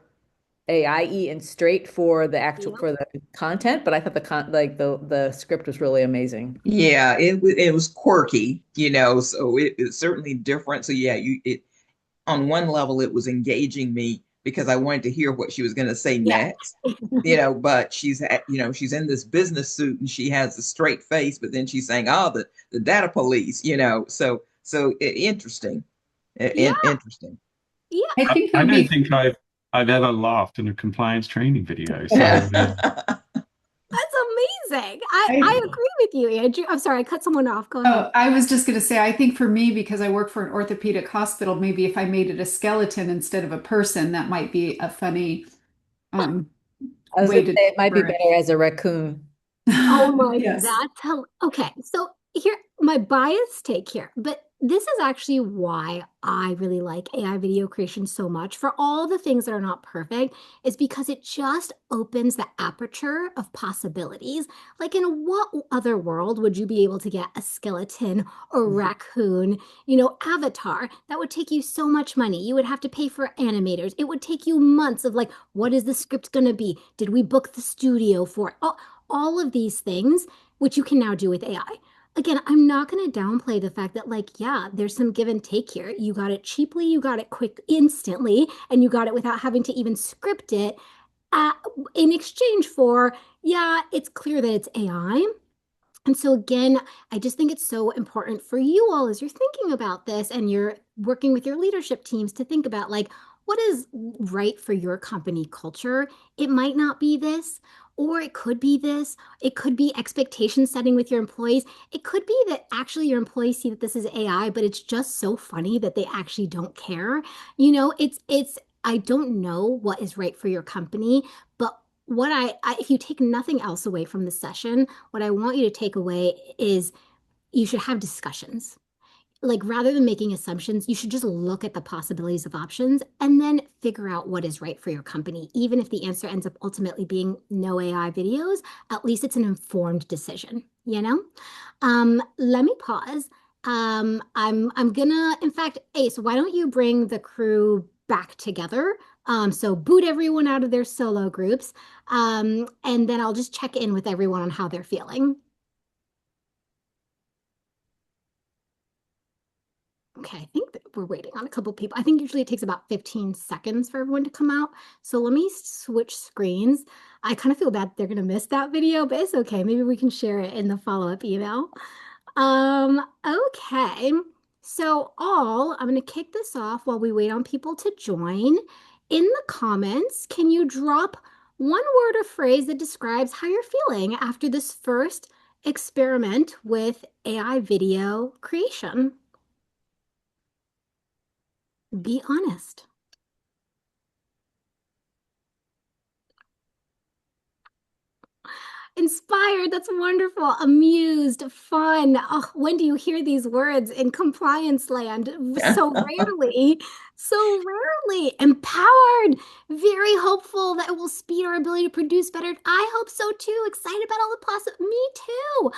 AI-y and straight for the actual for the content, but I thought the script was really amazing. Yeah, it was quirky, so it's certainly different. So yeah, it on one level it was engaging me because I wanted to hear what she was going to say next. But she's she's in this business suit and she has a straight face, but then she's saying, "Oh, the data police," interesting. Interesting. Yeah. I think I it would don't be think I've ever laughed in a compliance training video. So That's amazing. I agree with you, Andrew. I'm sorry, I cut someone off. Go ahead. Oh, I was just going to say, I think for me, because I work for an orthopedic hospital, maybe if I made it a skeleton instead of a person, that might be a funny I was way going to to say it might be deliver it. better as a raccoon. Oh my, Yes. okay. So here, my bias take here, but this is actually why I really like AI video creation so much. For all the things that are not perfect, is because it just opens the aperture of possibilities. Like, in what other world would you be able to get a skeleton or raccoon, avatar? That would take you so much money. You would have to pay for animators. It would take you months of like, what is the script going to be? Did we book the studio for it? All of these things, which you can now do with AI. Again, I'm not going to downplay the fact that, like, yeah, there's some give and take here. You got it cheaply, you got it quick, instantly, and you got it without having to even script it in exchange for, yeah, it's clear that it's AI. And so again, I just think it's so important for you all as you're thinking about this and you're working with your leadership teams to think about like what is right for your company culture. It might not be this, or it could be this. It could be expectation setting with your employees. It could be that actually your employees see that this is AI, but it's just so funny that they actually don't care. It's I don't know what is right for your company, but if you take nothing else away from the session, what I want you to take away is you should have discussions. Like rather than making assumptions, you should just look at the possibilities of options and then figure out what is right for your company. Even if the answer ends up ultimately being no AI videos, at least it's an informed decision, you know? Let me pause. I'm gonna, in fact, Ace, why don't you bring the crew back together? So boot everyone out of their solo groups. And then I'll just check in with everyone on how they're feeling. Okay, I think that we're waiting on a couple people. I think usually it takes about 15 seconds for everyone to come out. So let me switch screens. I kind of feel bad they're going to miss that video, but it's okay. Maybe we can share it in the follow-up email. Okay. So I'm going to kick this off while we wait on people to join. In the comments, can you drop one word or phrase that describes how you're feeling after this first experiment with AI video creation? Be honest. Inspired, that's wonderful. Amused, fun. Oh, when do you hear these words in compliance land? So rarely, so rarely. Empowered, very hopeful that it will speed our ability to produce better. I hope so too. Excited about all the possible. Me too.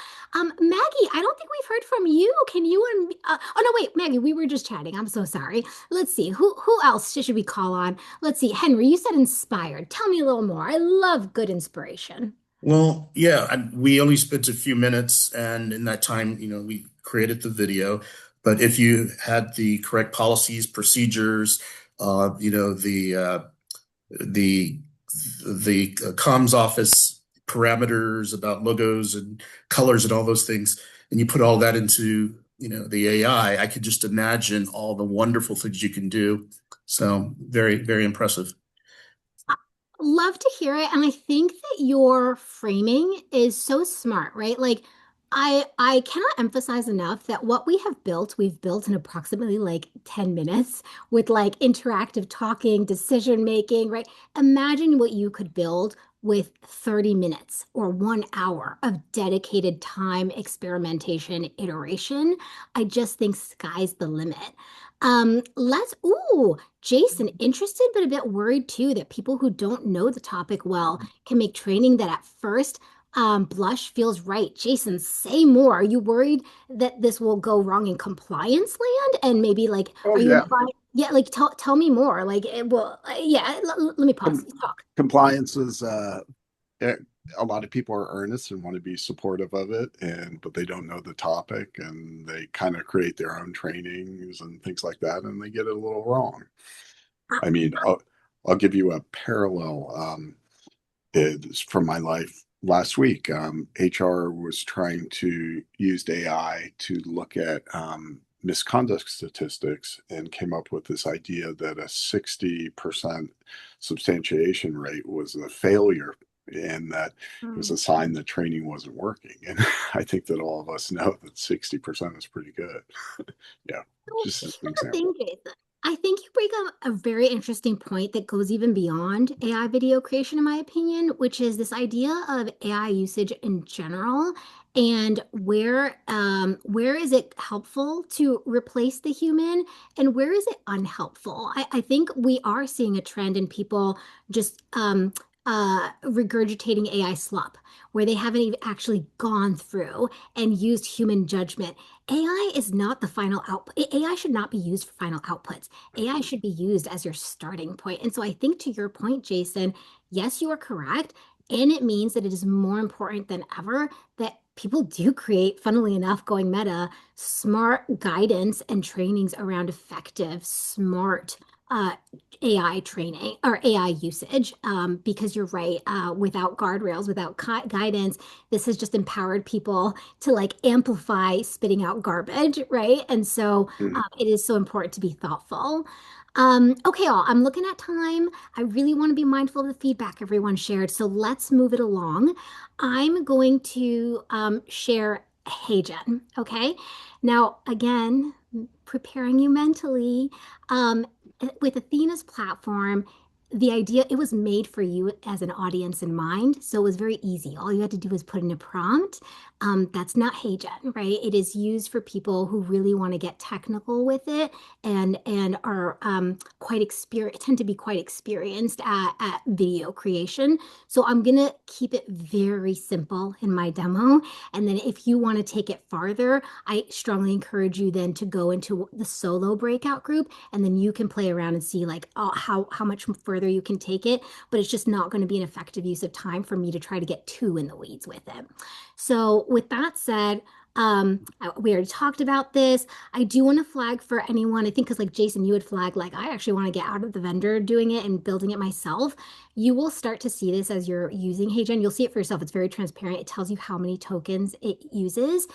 Maggie, I don't think we've heard from you. Can you and oh no, wait, Maggie, we were just chatting. I'm so sorry. Let's see. Who else should we call on? Let's see. Henry, you said inspired. Tell me a little more. I love good inspiration. Well, yeah, we only spent a few minutes, and in that time, we created the video. But if you had the correct policies, procedures, the comms office parameters about logos and colors and all those things, and you put all that into the AI, I could just imagine all the wonderful things you can do. So very, very impressive. Love to hear it. And I think that your framing is so smart, right? Like I cannot emphasize enough that what we've built in approximately like 10 minutes with like interactive talking, decision making, right? Imagine what you could build with 30 minutes or 1 hour of dedicated time, experimentation, iteration. I just think sky's the limit. Jason, interested but a bit worried too that people who don't know the topic well can make training that at first blush feels right. Jason, say more. Are you worried that this will go wrong in compliance land? And maybe like, Oh are you yeah. implying? Yeah, like tell me more. Like, it will. Yeah, let me pause. Talk. Compliance is a lot of people are earnest and want to be supportive of it, but they don't know the topic, and they kind of create their own trainings and things like that, and they get it a little wrong. I mean, I'll give you a parallel. It's from my life last week. HR was trying to use AI to look at misconduct statistics and came up with this idea that a 60% substantiation rate was a failure, and that it was a sign that training wasn't working. And I think that all of us know that 60% is pretty good. Yeah, just as an Here's the thing, example. Jason. I think you bring up a very interesting point that goes even beyond AI video creation, in my opinion, which is this idea of AI usage in general and where is it helpful to replace the human and where is it unhelpful? I think we are seeing a trend in people just regurgitating AI slop, where they haven't even actually gone through and used human judgment. AI is not the final output. AI should not be used for final outputs. AI should be used as your starting point. And so I think to your point, Jason, yes, you are correct. And it means that it is more important than ever that people do create, funnily enough, going meta, smart guidance and trainings around effective, smart uh, AI training or AI usage. Because you're right, without guardrails, without guidance, this has just empowered people to like amplify spitting out garbage, right? And so it is so important to be thoughtful. Okay, all, I'm looking at time. I really want to be mindful of the feedback everyone shared. So let's move it along. I'm going to share Hey Jen, okay? Now, again, preparing you mentally, with Athena's platform, the idea, it was made for you as an audience in mind. So it was very easy. All you had to do was put in a prompt. That's not HeyGen, right? It is used for people who really want to get technical with it and are quite experienced, tend to be quite experienced at video creation. So I'm gonna keep it very simple in my demo. And then if you want to take it farther, I strongly encourage you then to go into the solo breakout group, and then you can play around and see like how much further you can take it. But it's just not going to be an effective use of time for me to try to get too in the weeds with it. So with that said, we already talked about this. I do want to flag for anyone, I think, because like Jason, you would flag like I actually want to get out of the vendor doing it and building it myself. You will start to see this as you're using HeyGen. You'll see it for yourself. It's very transparent. It tells you how many tokens it uses.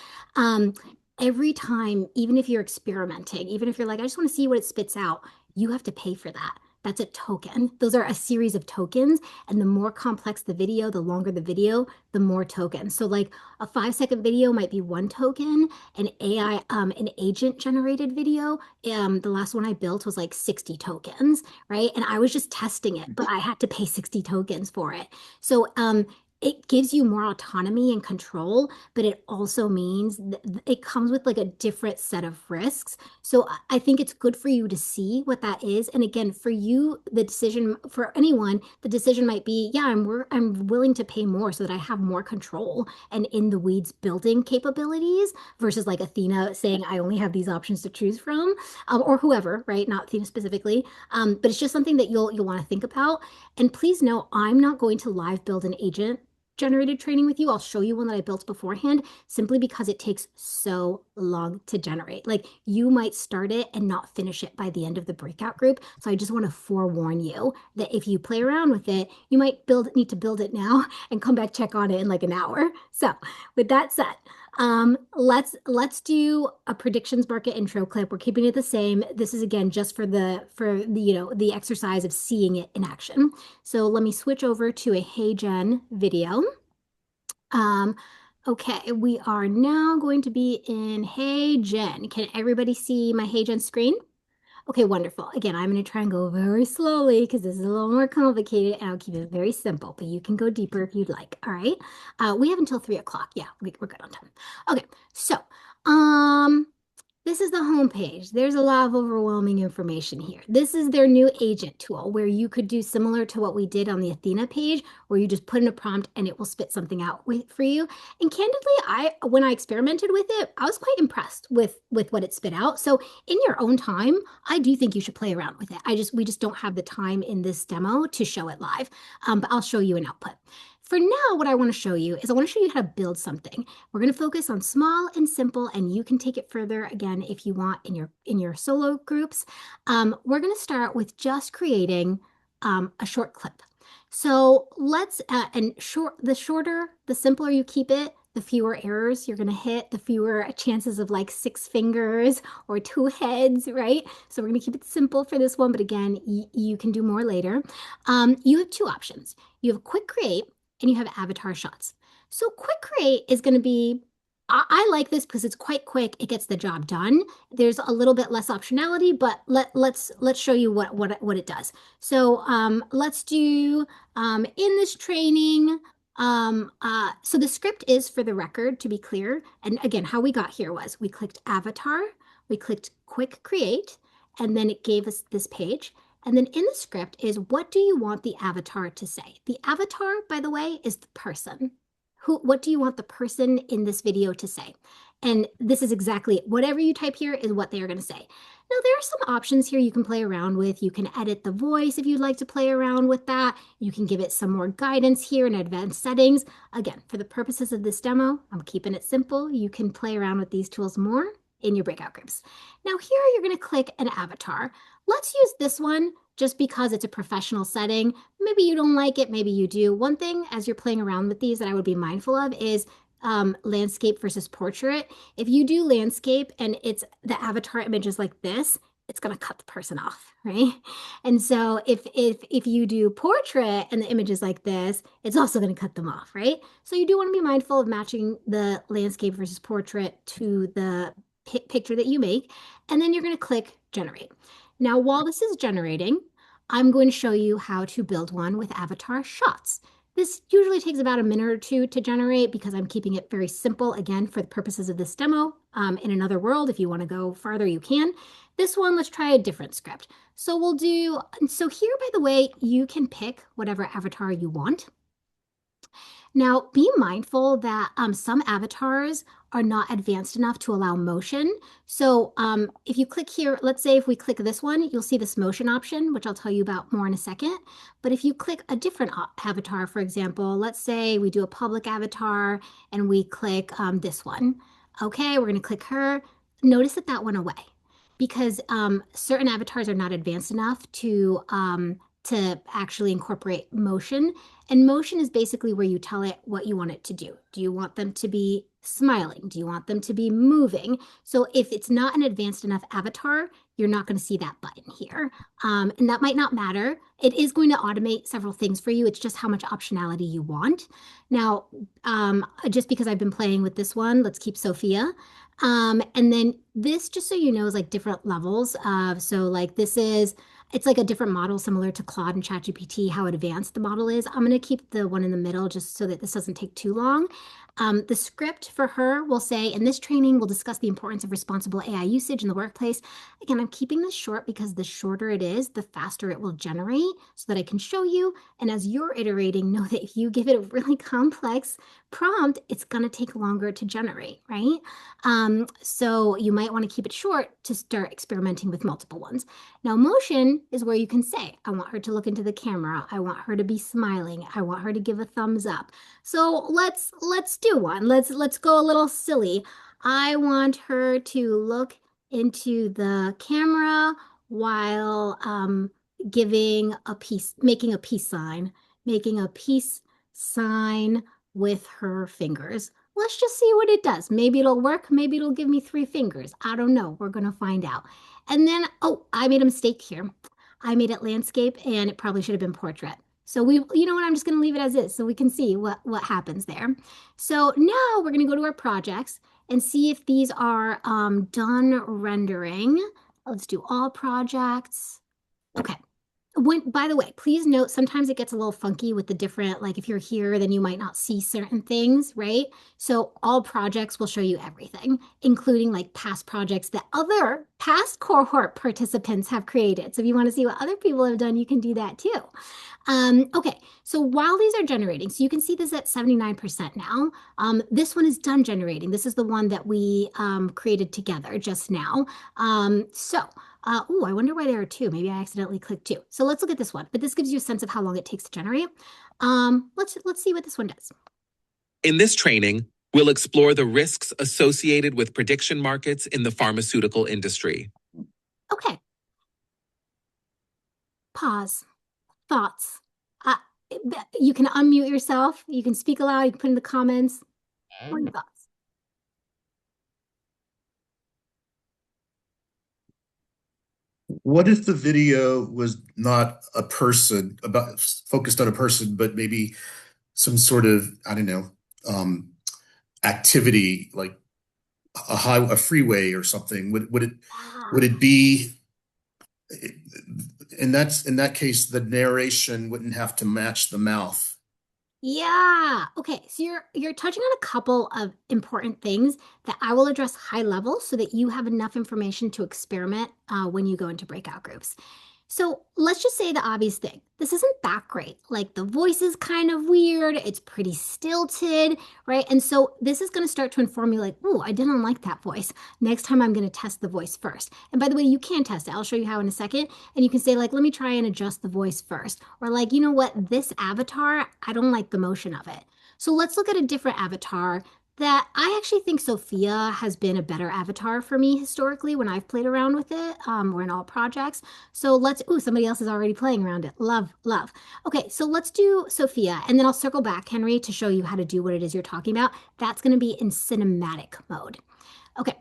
Every time, even if you're experimenting, even if you're like, I just want to see what it spits out, you have to pay for that. That's a token. Those are a series of tokens. And the more complex the video, the longer the video, the more tokens. So like a 5-second video might be one token. An AI, an agent generated video, the last one I built was like 60 tokens, right? And I was just testing it, but I had to pay 60 tokens for it. So it gives you more autonomy and control, but it also means it comes with like a different set of risks. So I think it's good for you to see what that is. And again, for you, the decision for anyone, the decision might be, yeah, I'm willing to pay more so that I have more control and in the weeds building capabilities versus like Athena saying I only have these options to choose from, or whoever, right? Not Athena specifically. But it's just something that you'll want to think about. And please know, I'm not going to live build an agent generated training with you. I'll show you one that I built beforehand simply because it takes so long to generate. Like you might start it and not finish it by the end of the breakout group. So I just want to forewarn you that if you play around with it, you might need to build it now and come back check on it in like an hour. So with that said, let's do a predictions market intro clip. We're keeping it the same. This is again just for the exercise of seeing it in action. So let me switch over to a HeyGen video. Okay, we are now going to be in HeyGen. Can everybody see my HeyGen screen? Okay, wonderful. Again, I'm going to try and go very slowly because this is a little more complicated and I'll keep it very simple, but you can go deeper if you'd like. All right. We have until 3 o'clock. Yeah, we're good on time. Okay, so this is the homepage. There's a lot of overwhelming information here. This is their new agent tool where you could do similar to what we did on the Athena page, where you just put in a prompt and it will spit something out for you. And candidly, when I experimented with it, I was quite impressed with what it spit out. So in your own time, I do think you should play around with it. We just don't have the time in this demo to show it live, but I'll show you an output. For now, what I want to show you is I want to show you how to build something. We're going to focus on small and simple, and you can take it further again if you want in your solo groups. We're going to start with just creating a short clip. So let's the shorter, the simpler you keep it, the fewer errors you're going to hit, the fewer chances of like 6 fingers or 2 heads, right? So we're going to keep it simple for this one, but again, you can do more later. You have 2 options. You have quick create and you have avatar shots. So quick create is going to be, I like this because it's quite quick. It gets the job done. There's a little bit less optionality, but let's show you what it does. So let's do in this training. So the script is for the record, to be clear. And again, how we got here was we clicked avatar, we clicked quick create, and then it gave us this page. And then in the script is what do you want the avatar to say? The avatar, by the way, is the person. What do you want the person in this video to say? And this is exactly whatever you type here is what they are going to say. Now, there are some options here you can play around with. You can edit the voice if you'd like to play around with that. You can give it some more guidance here in advanced settings. Again, for the purposes of this demo, I'm keeping it simple. You can play around with these tools more in your breakout groups. Now here you're going to click an avatar. Let's use this one just because it's a professional setting. Maybe you don't like it, maybe you do. One thing as you're playing around with these that I would be mindful of is landscape versus portrait. If you do landscape and it's the avatar image is like this, it's going to cut the person off, right? And so if you do portrait and the image is like this, it's also going to cut them off, right? So you do want to be mindful of matching the landscape versus portrait to the picture that you make, and then you're going to click generate. Now, while this is generating, I'm going to show you how to build one with avatar shots. This usually takes about a minute or two to generate because I'm keeping it very simple, again, for the purposes of this demo. In another world, if you want to go farther, you can. This one, let's try a different script. So so here, by the way, you can pick whatever avatar you want. Now, be mindful that some avatars are not advanced enough to allow motion. So if you click here, let's say if we click this one, you'll see this motion option, which I'll tell you about more in a second. But if you click a different avatar, for example, let's say we do a public avatar and we click this one. Okay, we're going to click her. Notice that that went away because certain avatars are not advanced enough to actually incorporate motion. And motion is basically where you tell it what you want it to do. Do you want them to be smiling? Do you want them to be moving? So if it's not an advanced enough avatar, you're not going to see that button here. And that might not matter. It is going to automate several things for you. It's just how much optionality you want. Now, just because I've been playing with this one, let's keep Sophia. And then this, just so you know, is like different levels of, so like it's like a different model similar to Claude and ChatGPT, how advanced the model is. I'm going to keep the one in the middle just so that this doesn't take too long. The script for her will say, in this training, we'll discuss the importance of responsible AI usage in the workplace. Again, I'm keeping this short because the shorter it is, the faster it will generate so that I can show you. And as you're iterating, know that if you give it a really complex prompt, it's going to take longer to generate, right? So you might want to keep it short to start experimenting with multiple ones. Now, motion is where you can say, I want her to look into the camera. I want her to be smiling. I want her to give a thumbs up. So let's do one. Let's go a little silly. I want her to look into the camera while making a peace sign with her fingers. Let's just see what it does. Maybe it'll work. Maybe it'll give me 3 fingers. I don't know. We're going to find out. And then, oh, I made a mistake here. I made it landscape and it probably should have been portrait. So you know what, I'm just going to leave it as is so we can see what happens there. So now we're going to go to our projects and see if these are done rendering. Let's do all projects. Okay. By the way, please note, sometimes it gets a little funky with the different, like if you're here, then you might not see certain things, right? So all projects will show you everything, including like past projects that other past cohort participants have created. So if you want to see what other people have done, you can do that too. Okay, so while these are generating, so you can see this at 79% now. This one is done generating. This is the one that we created together just now. Oh, I wonder why there are 2. Maybe I accidentally clicked 2. So let's look at this one. But this gives you a sense of how long it takes to generate. Let's see what this one does. In this training, we'll explore the risks associated with prediction markets in the pharmaceutical industry. Okay. Pause. Thoughts. You can unmute yourself. You can speak aloud. You can put in the comments. What are your thoughts? What if the video was not a person focused on a person, but maybe some sort of, I don't know, activity like a freeway or something? Would it be in that case, the narration wouldn't have to match the mouth? Yeah. Okay. So you're touching on a couple of important things that I will address high level so that you have enough information to experiment when you go into breakout groups. So let's just say the obvious thing. This isn't that great. Like the voice is kind of weird. It's pretty stilted, right? And so this is going to start to inform you like, oh, I didn't like that voice. Next time I'm going to test the voice first. And by the way, you can test it. I'll show you how in a second. And you can say like, let me try and adjust the voice first. Or like, you know what? This avatar, I don't like the motion of it. So let's look at a different avatar that I actually think Sophia has been a better avatar for me historically when I've played around with it. We're in all projects. So somebody else is already playing around it. Love, love. Okay, so let's do Sophia, and then I'll circle back, Henry, to show you how to do what it is you're talking about. That's going to be in cinematic mode. Okay,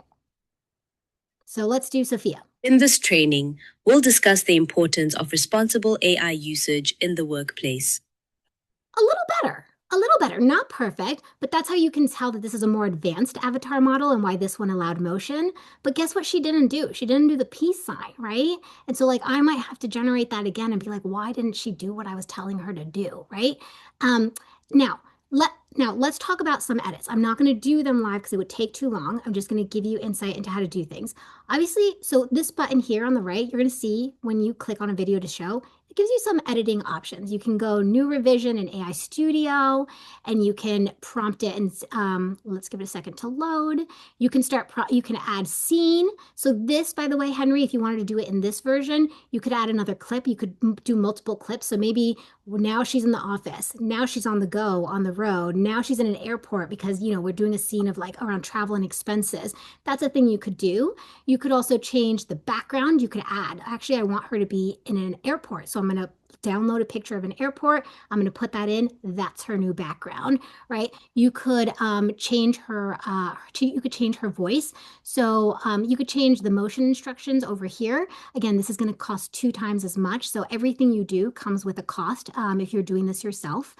so let's do Sophia. In this training, we'll discuss the importance of responsible AI usage in the workplace. A little better. A little better, not perfect, but that's how you can tell that this is a more advanced avatar model and why this one allowed motion. But guess what she didn't do? She didn't do the peace sign, right? And so like I might have to generate that again and be like, why didn't she do what I was telling her to do, right? Um, now, let's talk about some edits. I'm not going to do them live because it would take too long. I'm just going to give you insight into how to do things. Obviously, so this button here on the right, you're going to see when you click on a video to show, it gives you some editing options. You can go new revision in AI Studio, and you can prompt it, and let's give it a second to load. You can you can add scene. So this, by the way, Henry, if you wanted to do it in this version, you could add another clip. You could do multiple clips. So maybe now she's in the office. Now she's on the go, on the road. Now she's in an airport because, you know, we're doing a scene of like around travel and expenses. That's a thing you could do. You could also change the background. You could add, actually, I want her to be in an airport. So I'm going to download a picture of an airport. I'm going to put that in. That's her new background, right? You could change her, you could change her voice. So you could change the motion instructions over here. Again, this is going to cost 2 times as much. So everything you do comes with a cost if you're doing this yourself.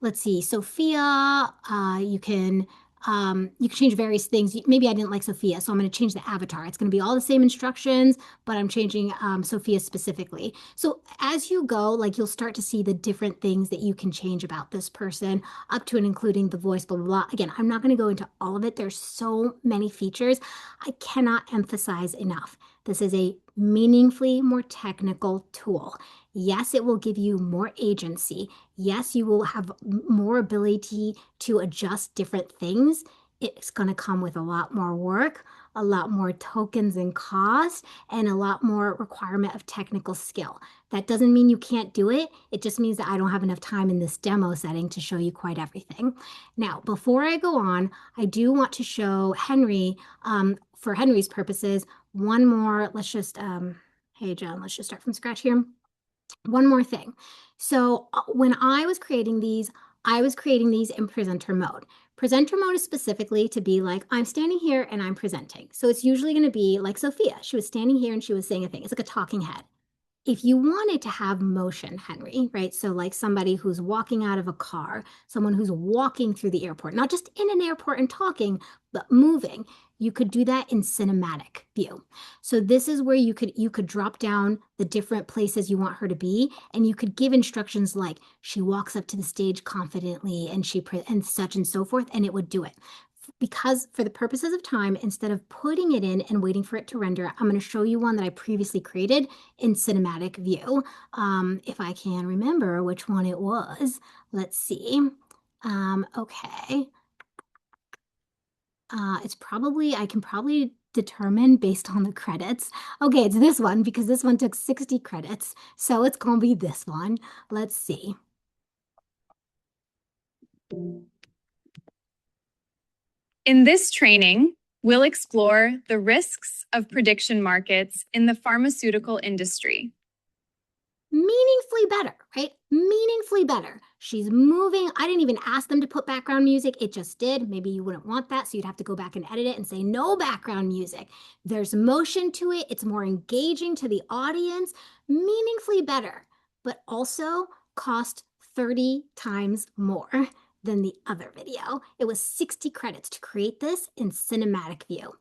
Let's see, Sophia, you can change various things. Maybe I didn't like Sophia, so I'm going to change the avatar. It's going to be all the same instructions, but I'm changing Sophia specifically. So as you go, like you'll start to see the different things that you can change about this person, up to and including the voice, blah, blah, blah. Again, I'm not going to go into all of it. There's so many features. I cannot emphasize enough. This is a meaningfully more technical tool. Yes, it will give you more agency. Yes, you will have more ability to adjust different things. It's going to come with a lot more work, a lot more tokens and cost, and a lot more requirement of technical skill. That doesn't mean you can't do it. It just means that I don't have enough time in this demo setting to show you quite everything. Now, before I go on, I do want to show Henry, for Henry's purposes, one more. Let's just, hey, John, let's just start from scratch here. One more thing. So when I was creating these in presenter mode. Presenter mode is specifically to be like, I'm standing here and I'm presenting. So it's usually going to be like Sophia. She was standing here and she was saying a thing. It's like a talking head. If you wanted to have motion, Henry, right? So like somebody who's walking out of a car, someone who's walking through the airport, not just in an airport and talking, but moving, you could do that in cinematic view. So this is where you could drop down the different places you want her to be, and you could give instructions like she walks up to the stage confidently and and such and so forth, and it would do it. Because for the purposes of time, instead of putting it in and waiting for it to render, I'm going to show you one that I previously created in cinematic view. If I can remember which one it was, let's see. Okay. I can probably determine based on the credits. Okay, it's this one because this one took 60 credits. So it's going to be this one. Let's see. In this training, we'll explore the risks of prediction markets in the pharmaceutical industry. Meaningfully better, right? Meaningfully better. She's moving. I didn't even ask them to put background music. It just did. Maybe you wouldn't want that, so you'd have to go back and edit it and say no background music. There's motion to it. It's more engaging to the audience. Meaningfully better, but also cost 30 times more than the other video. It was 60 credits to create this in cinematic view.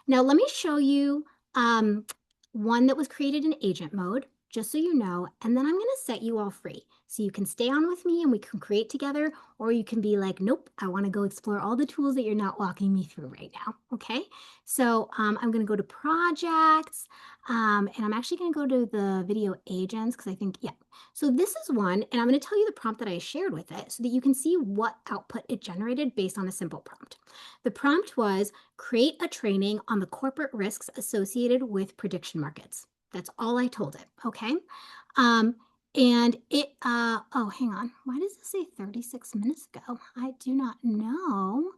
Now let me show you one that was created in agent mode, just so you know, and then I'm going to set you all free. So you can stay on with me and we can create together, or you can be like, nope, I want to go explore all the tools that you're not walking me through right now, okay? So I'm going to go to projects, and I'm actually going to go to the video agents because I think, yeah. So this is one, and I'm going to tell you the prompt that I shared with it so that you can see what output it generated based on a simple prompt. The prompt was create a training on the corporate risks associated with prediction markets. That's all I told it, okay? And it, oh, hang on. Why does it say 36 minutes ago? I do not know.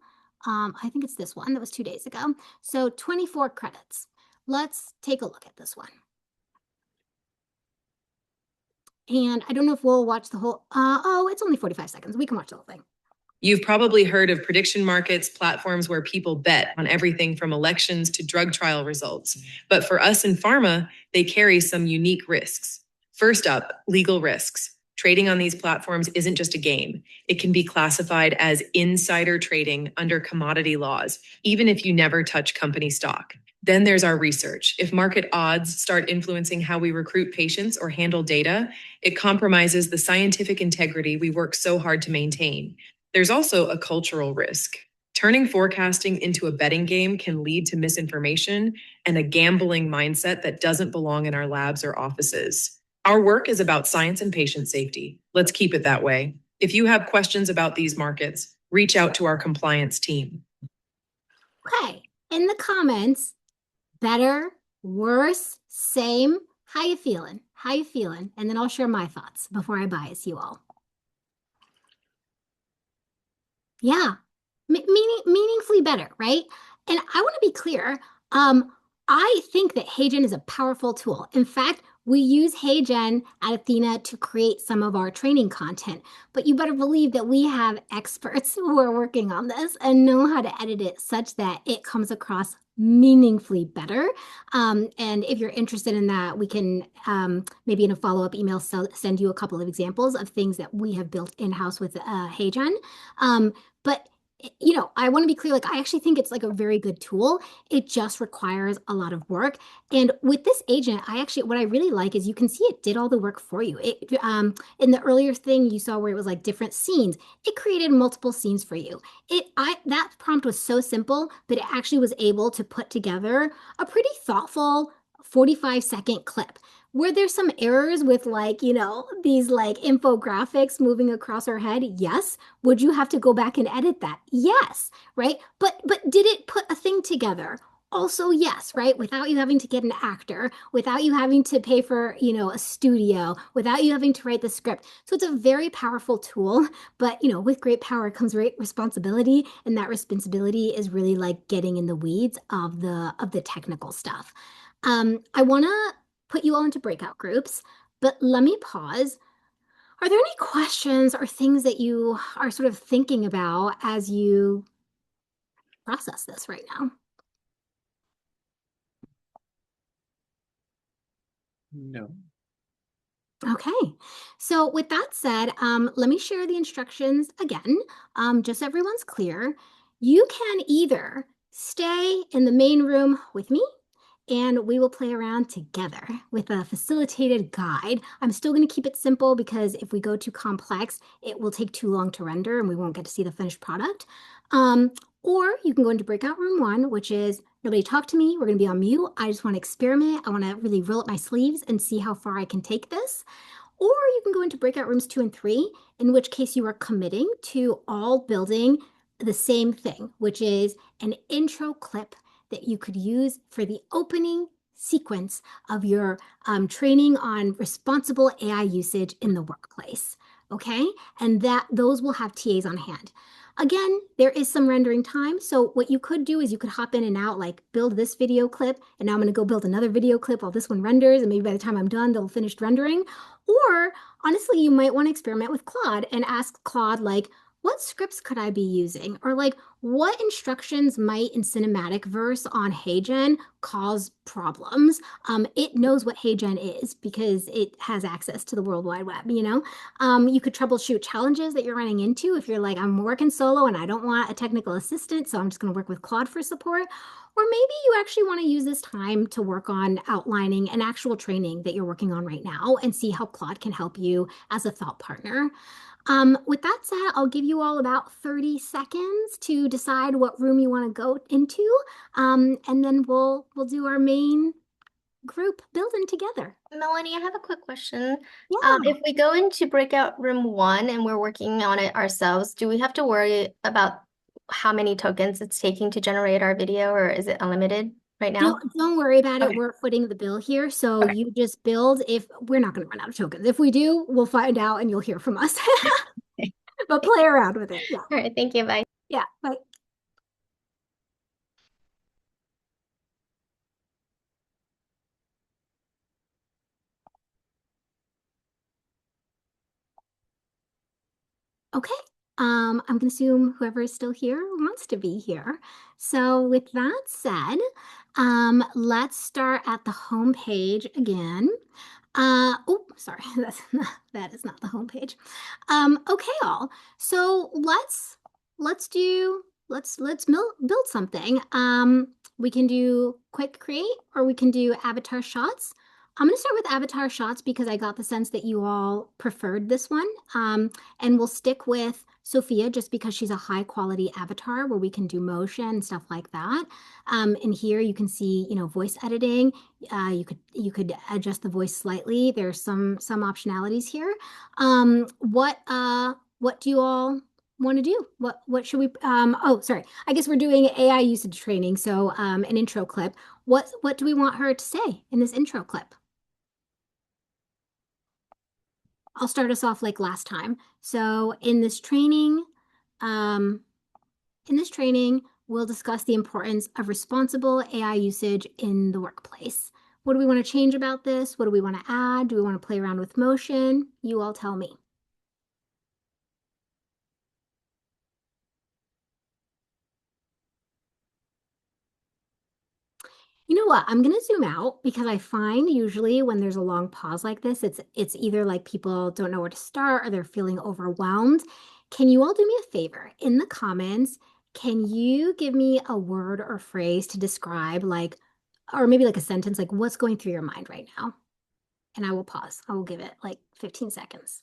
I think it's this one that was 2 days ago. So 24 credits. Let's take a look at this one. And I don't know if we'll watch the whole, oh, it's only 45 seconds. We can watch the whole thing. You've probably heard of prediction markets, platforms where people bet on everything from elections to drug trial results. But for us in pharma, they carry some unique risks. First up, legal risks. Trading on these platforms isn't just a game. It can be classified as insider trading under commodity laws, even if you never touch company stock. Then there's our research. If market odds start influencing how we recruit patients or handle data, it compromises the scientific integrity we work so hard to maintain. There's also a cultural risk. Turning forecasting into a betting game can lead to misinformation and a gambling mindset that doesn't belong in our labs or offices. Our work is about science and patient safety. Let's keep it that way. If you have questions about these markets, reach out to our compliance team. Okay, in the comments, better, worse, same. How you feeling? How you feeling? And then I'll share my thoughts before I bias you all. Yeah, meaningfully better, right? And I want to be clear. I think that HeyGen is a powerful tool. In fact, we use HeyGen at Athena to create some of our training content, but you better believe that we have experts who are working on this and know how to edit it such that it comes across meaningfully better. And if you're interested in that, we can maybe in a follow-up email send you a couple of examples of things that we have built in-house with HeyGen. But you know, I want to be clear, like I actually think it's like a very good tool. It just requires a lot of work. And with this agent, what I really like is you can see it did all the work for you. It in the earlier thing you saw where it was like different scenes, it created multiple scenes for you. That prompt was so simple, but it actually was able to put together a pretty thoughtful 45-second clip. Were there some errors with like, you know, these like infographics moving across our head? Yes. Would you have to go back and edit that? Yes, right? But did it put a thing together? Also, yes, right? Without you having to get an actor, without you having to pay for, you know, a studio, without you having to write the script. So it's a very powerful tool, but you know, with great power comes great responsibility, and that responsibility is really like getting in the weeds of the technical stuff. I want to put you all into breakout groups, but let me pause. Are there any questions or things that you are sort of thinking about as you process this right now? No. Okay, so with that said, let me share the instructions again, just so everyone's clear. You can either stay in the main room with me and we will play around together with a facilitated guide. I'm still going to keep it simple because if we go too complex, it will take too long to render and we won't get to see the finished product. Or you can go into breakout room 1, which is nobody talk to me. We're going to be on mute. I just want to experiment. I want to really roll up my sleeves and see how far I can take this. Or you can go into breakout rooms 2 and 3, in which case you are committing to all building the same thing, which is an intro clip that you could use for the opening sequence of your training on responsible AI usage in the workplace. Okay, and those will have TAs on hand. Again, there is some rendering time. So what you could do is you could hop in and out, like build this video clip, and now I'm going to go build another video clip while this one renders, and maybe by the time I'm done, they'll finish rendering. Or honestly, you might want to experiment with Claude and ask Claude, like, what scripts could I be using? Or like, what instructions might in cinematic verse on HeyGen cause problems? It knows what HeyGen is because it has access to the World Wide Web, you know? You could troubleshoot challenges that you're running into if you're like, I'm working solo and I don't want a technical assistant, so I'm just going to work with Claude for support. Or maybe you actually want to use this time to work on outlining an actual training that you're working on right now and see how Claude can help you as a thought partner. With that said, I'll give you all about 30 seconds to decide what room you want to go into, and then we'll do our main group building together. Melanie, I have a quick question. Yeah. If we go into breakout room 1 and we're working on it ourselves, do we have to worry about how many tokens it's taking to generate our video, or is it unlimited right now? Don't worry about it. Okay. We're footing the bill here. So you just build. If we're not going to run out of tokens. If we do, we'll find out and you'll hear from us. But play around with it. Yeah. All right. Thank you. Bye. Yeah. Bye. Okay. I'm going to assume whoever is still here wants to be here. So with that said, let's start at the home page again. Oh, sorry, that is not the homepage. Okay, all. So let's build something. We can do quick create or we can do avatar shots. I'm gonna start with avatar shots because I got the sense that you all preferred this one. And we'll stick with Sophia just because she's a high quality avatar where we can do motion and stuff like that. And here you can see, voice editing. You could adjust the voice slightly. There's some optionalities here. What do you all want to do? What should we oh, sorry. I guess we're doing AI usage training, so an intro clip. What do we want her to say in this intro clip? I'll start us off like last time. So um, in this training, we'll discuss the importance of responsible AI usage in the workplace. What do we want to change about this? What do we want to add? Do we want to play around with motion? You all tell me. You know what? I'm going to zoom out because I find usually when there's a long pause like this, it's either like people don't know where to start or they're feeling overwhelmed. Can you all do me a favor? In the comments, can you give me a word or phrase to describe like, or maybe like a sentence, like what's going through your mind right now? And I will pause. I will give it like 15 seconds.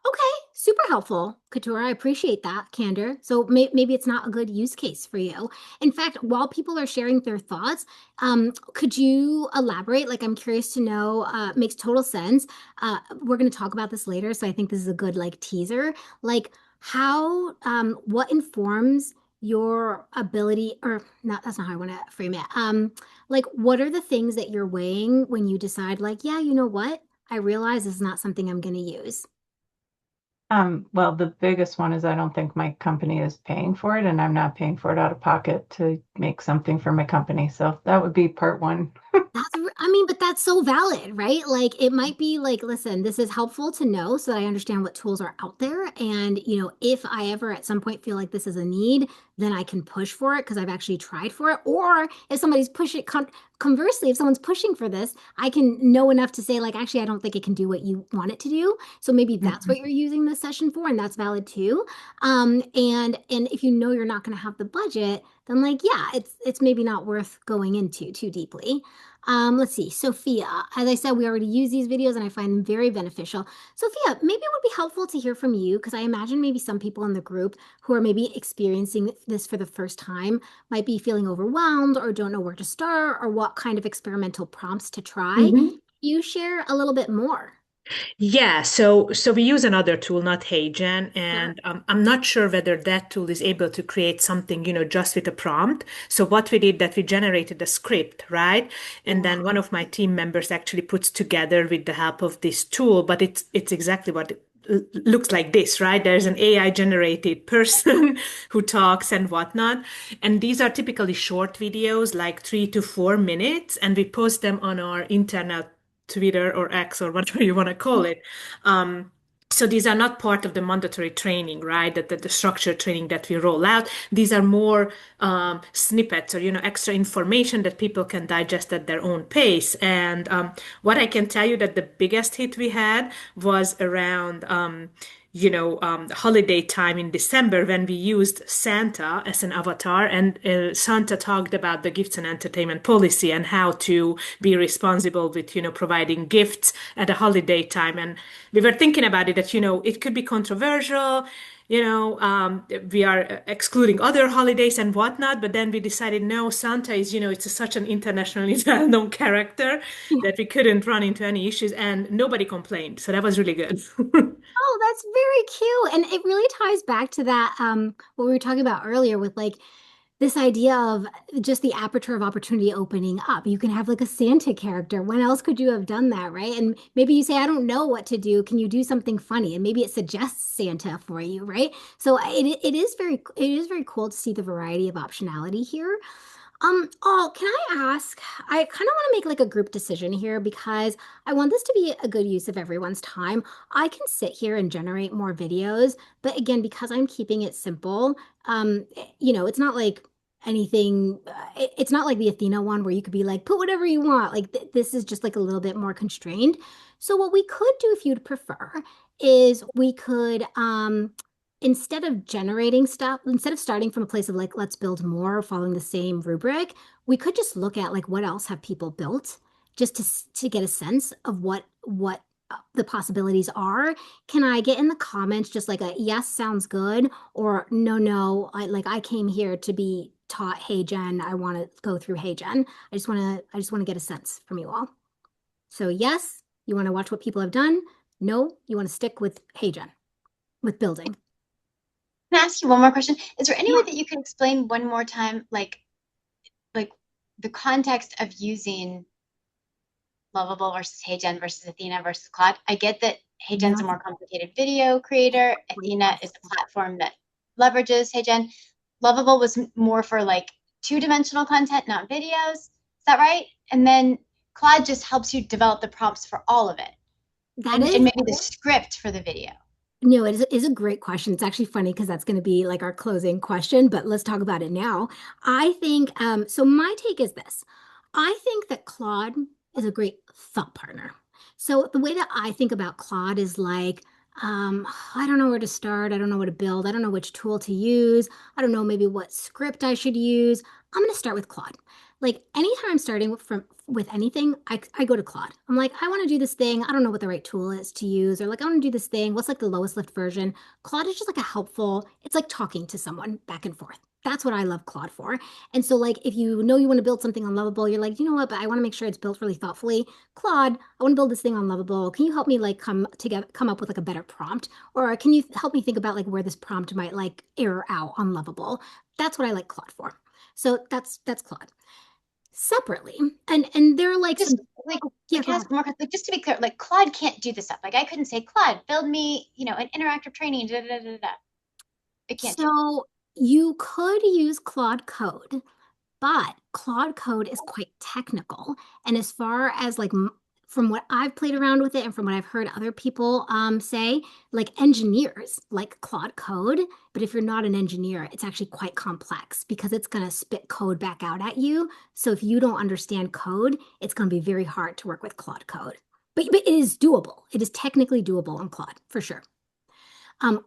Okay, super helpful, Katura. I appreciate that candor. So maybe it's not a good use case for you. In fact, while people are sharing their thoughts, could you elaborate? Like, I'm curious to know. Makes total sense. We're going to talk about this later, so I think this is a good like teaser. Like, what informs your ability, or not? That's not how I want to frame it. Like, what are the things that you're weighing when you decide, like, yeah, you know what? I realize this is not something I'm going to use. Well, the biggest one is I don't think my company is paying for it, and I'm not paying for it out of pocket to make something for my company. So that would be part one. But that's so valid, right? Like it might be like, listen, this is helpful to know so that I understand what tools are out there. And, if I ever at some point feel like this is a need, then I can push for it because I've actually tried for it. Or if somebody's pushing, conversely, if someone's pushing for this, I can know enough to say, like, actually, I don't think it can do what you want it to do. So maybe that's what you're using this session for, and that's valid too. And if you know you're not going to have the budget, then like, yeah, it's maybe not worth going into too deeply. Let's see, Sophia. As I said, we already use these videos and I find them very beneficial. Sophia, maybe it would be helpful to hear from you because I imagine maybe some people in the group who are maybe experiencing this for the first time might be feeling overwhelmed or don't know where to start or what kind of experimental prompts to try. You share a little bit more. Yeah, so we use another tool, not HeyGen, and I'm not sure whether that tool is able to create something, just with a prompt. So what we did that we generated a script, right? And then one of my team members actually puts together with the help of this tool, but it's exactly what it looks like this, right? There's an AI generated person who talks and whatnot. And these are typically short videos, like 3 to 4 minutes, and we post them on our internal Twitter or X or whatever you want to call it. So these are not part of the mandatory training, right? That the structured training that we roll out. These are more snippets or extra information that people can digest at their own pace. And what I can tell you that the biggest hit we had was around holiday time in December when we used Santa as an avatar, and Santa talked about the gifts and entertainment policy and how to be responsible with, providing gifts at a holiday time. And we were thinking about it that, it could be controversial. We are excluding other holidays and whatnot, but then we decided no, Santa is, it's such an internationally well-known character that we couldn't run into any issues, and nobody complained. So that was really good. Oh, that's very cute. And it really ties back to that, what we were talking about earlier with like this idea of just the aperture of opportunity opening up. You can have like a Santa character. When else could you have done that, right? And maybe you say, I don't know what to do. Can you do something funny? And maybe it suggests Santa for you, right? So it is very cool to see the variety of optionality here. Oh, can I ask? I kind of want to make like a group decision here because I want this to be a good use of everyone's time. I can sit here and generate more videos, but again, because I'm keeping it simple, it's not like anything, it's not like the Athena one where you could be like, put whatever you want. Like this is just like a little bit more constrained. So what we could do if you'd prefer is we could, instead of generating stuff, instead of starting from a place of like, let's build more following the same rubric, we could just look at like what else have people built just to get a sense of what the possibilities are. Can I get in the comments just like a yes, sounds good, or no, I came here to be taught Hey Gen. I want to go through Hey Gen. I just want to get a sense from you all. So yes, you want to watch what people have done. No, you want to stick with Hey Gen, with building. Can I ask you one more question? Is there any way that you can explain one more time, like the context of using Lovable versus HeyGen versus Athena versus Claude? I get that HeyGen's a more complicated video creator. Athena is the platform that leverages HeyGen. Lovable was more for like two-dimensional content, not videos. Is that right? And then Claude just helps you develop the prompts for all of it. And maybe the script for the video. No, it is a great question. It's actually funny because that's going to be like our closing question, but let's talk about it now. I think, so my take is this. I think that Claude is a great thought partner. So the way that I think about Claude is like, I don't know where to start. I don't know what to build. I don't know which tool to use. I don't know maybe what script I should use. I'm going to start with Claude. Like anytime I'm starting with anything, I go to Claude. I'm like, I want to do this thing. I don't know what the right tool is to use, or like I want to do this thing. What's like the lowest lift version? Claude is just like a helpful, it's like talking to someone back and forth. That's what I love Claude for. And so like if you know you want to build something on Lovable, you're like, you know what, but I want to make sure it's built really thoughtfully. Claude, I want to build this thing on Lovable. Can you help me like come up with like a better prompt? Or can you help me think about like where this prompt might like error out on Lovable? That's what I like Claude for. So that's Claude separately, and they're like just like just to be clear, like Claude can't do this stuff. Like I couldn't say, Claude, build me, an interactive training. It can't. So you could use Claude Code, but Claude Code is quite technical. And as far as like from what I've played around with it and from what I've heard other people say, like engineers like Claude Code, but if you're not an engineer, it's actually quite complex because it's going to spit code back out at you. So if you don't understand code, it's going to be very hard to work with Claude Code. But it is doable. It is technically doable on Claude for sure.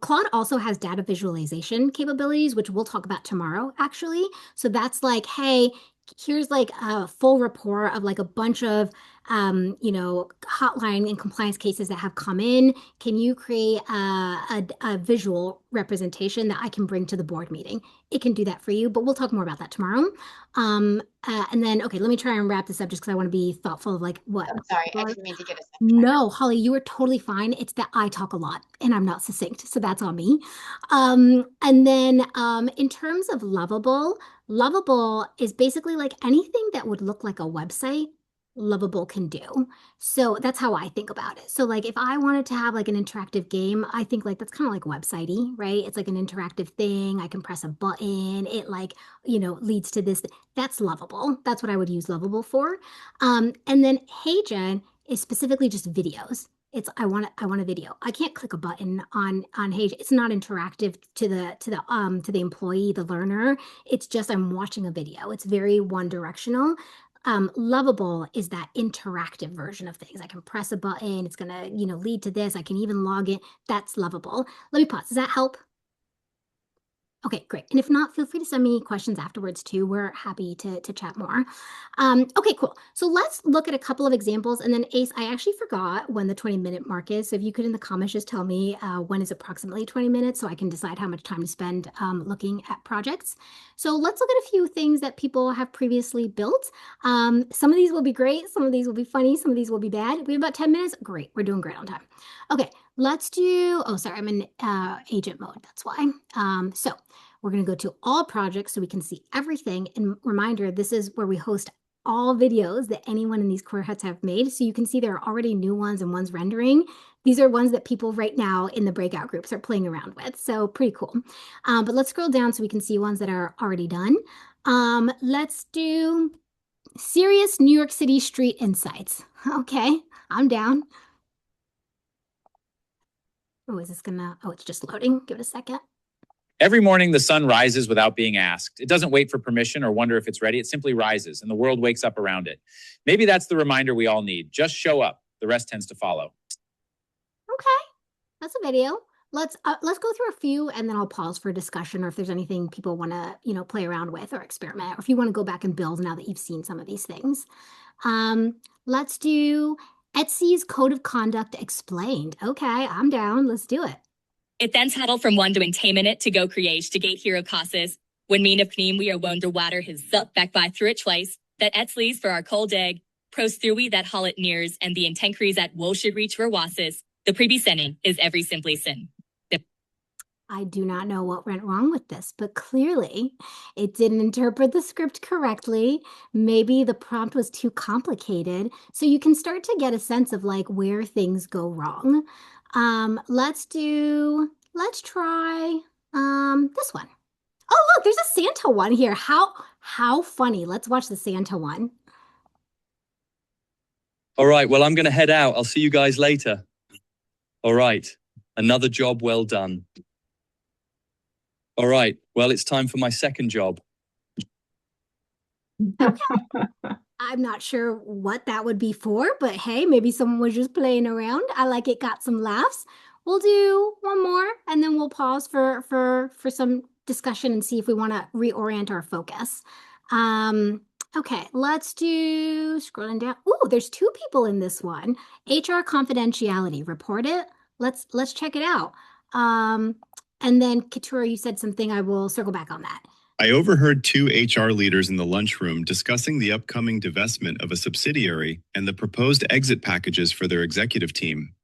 Claude also has data visualization capabilities, which we'll talk about tomorrow, actually. So that's like, hey, here's like a full report of like a bunch of, hotline and compliance cases that have come in. Can you create a visual representation that I can bring to the board meeting? It can do that for you, but we'll talk more about that tomorrow. And then, okay, let me try and wrap this up just because I want to be thoughtful of like what. I'm sorry, I didn't mean to get us. No, Holly, you are totally fine. It's that I talk a lot and I'm not succinct, so that's on me. And then in terms of Lovable is basically like anything that would look like a website, Lovable can do. So that's how I think about it. So like if I wanted to have like an interactive game, I think like that's kind of like websitey, right? It's like an interactive thing. I can press a button. It like, leads to this. That's Lovable. That's what I would use Lovable for. And then HeyGen is specifically just videos. It's I want a video. I can't click a button on Hey. It's not interactive to the employee, the learner. It's just I'm watching a video. It's very one directional. Lovable is that interactive version of things. I can press a button. It's gonna lead to this. I can even log in. That's Lovable. Let me pause. Does that help? Okay, great. And if not, feel free to send me questions afterwards too. We're happy to chat more. Okay, cool. So let's look at a couple of examples. And then Ace, I actually forgot when the 20-minute mark is. So if you could in the comments just tell me when is approximately 20 minutes so I can decide how much time to spend looking at projects. So let's look at a few things that people have previously built. Some of these will be great. Some of these will be funny. Some of these will be bad. We have about 10 minutes. Great. We're doing great on time. Okay, let's do, oh, sorry, I'm in agent mode. That's why. So we're going to go to all projects so we can see everything. And reminder, this is where we host all videos that anyone in these career huts have made. So you can see there are already new ones and ones rendering. These are ones that people right now in the breakout groups are playing around with. So pretty cool. But let's scroll down so we can see ones that are already done. Let's do serious New York City street insights. Okay, I'm down. Oh, is this gonna, oh, it's just loading. Give it a second. Every morning, the sun rises without being asked. It doesn't wait for permission or wonder if it's ready. It simply rises, and the world wakes up around it. Maybe that's the reminder we all need. Just show up. The rest tends to follow. Okay, that's a video. Let's go through a few, and then I'll pause for discussion, or if there's anything people want to, play around with or experiment, or if you want to go back and build now that you've seen some of these things. Let's do Etsy's Code of Conduct Explained. Okay, I'm down. Let's do it. It then settled from one to 10 minutes to go create to gate hero causes. When mean of pneum we are wonder water his zup back by through it twice, that Etsley's for our cold egg, pros through we that hall it nears, and the intencrease at woe should reach for wasses. The previous sending is every simply sin. I do not know what went wrong with this, but clearly it didn't interpret the script correctly. Maybe the prompt was too complicated. So you can start to get a sense of like where things go wrong. Let's try this one. Oh, look, there's a Santa one here. How funny. Let's watch the Santa one. All right, well, I'm going to head out. I'll see you guys later. All right, another job well done. All right, well, it's time for my second job. Okay. I'm not sure what that would be for, but hey, maybe someone was just playing around. I like it, got some laughs. We'll do one more and then we'll pause for some discussion and see if we want to reorient our focus. Okay, let's do scrolling down. Ooh, there's two people in this one. HR confidentiality, report it. Let's check it out. And then Katura, you said something. I will circle back on that. I overheard two HR leaders in the lunchroom discussing the upcoming divestment of a subsidiary and the proposed exit packages for their executive team.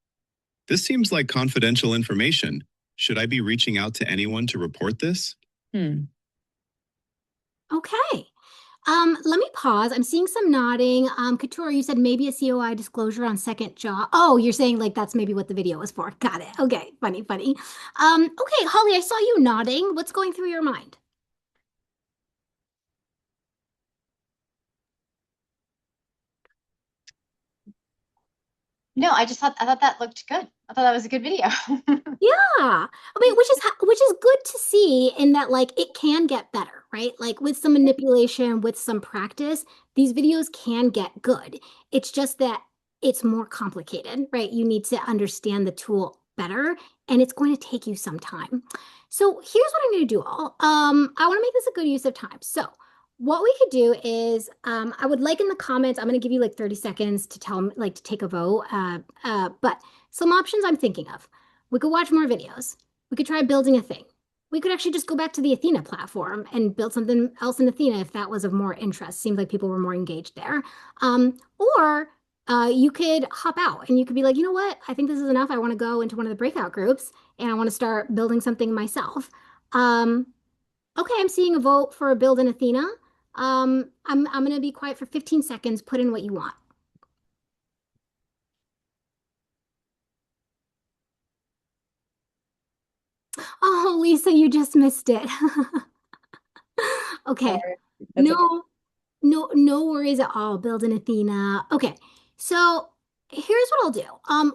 This seems like confidential information. Should I be reaching out to anyone to report this? Okay. Let me pause. I'm seeing some nodding. Katura, you said maybe a COI disclosure on second job. Oh, you're saying like that's maybe what the video was for. Got it. Okay, funny. Okay, Holly, I saw you nodding. What's going through your mind? No, I thought that looked good. I thought that was a good video. Yeah. I mean, which is good to see in that like it can get better, right? Like with some manipulation, with some practice, these videos can get good. It's just that it's more complicated, right? You need to understand the tool better, and it's going to take you some time. So here's what I'm going to do. I want to make this a good use of time. So what we could do is, I would like in the comments, I'm going to give you like 30 seconds to tell me, like to take a vote. But some options I'm thinking of. We could watch more videos. We could try building a thing. We could actually just go back to the Athena platform and build something else in Athena if that was of more interest. Seems like people were more engaged there. Or you could hop out and you could be like, you know what? I think this is enough. I want to go into one of the breakout groups and I want to start building something myself. Okay, I'm seeing a vote for a build in Athena. I'm going to be quiet for 15 seconds. Put in what you want. Oh, Lisa, you just missed it. Okay. No worries at all. Build an Athena. Okay. So here's what I'll do.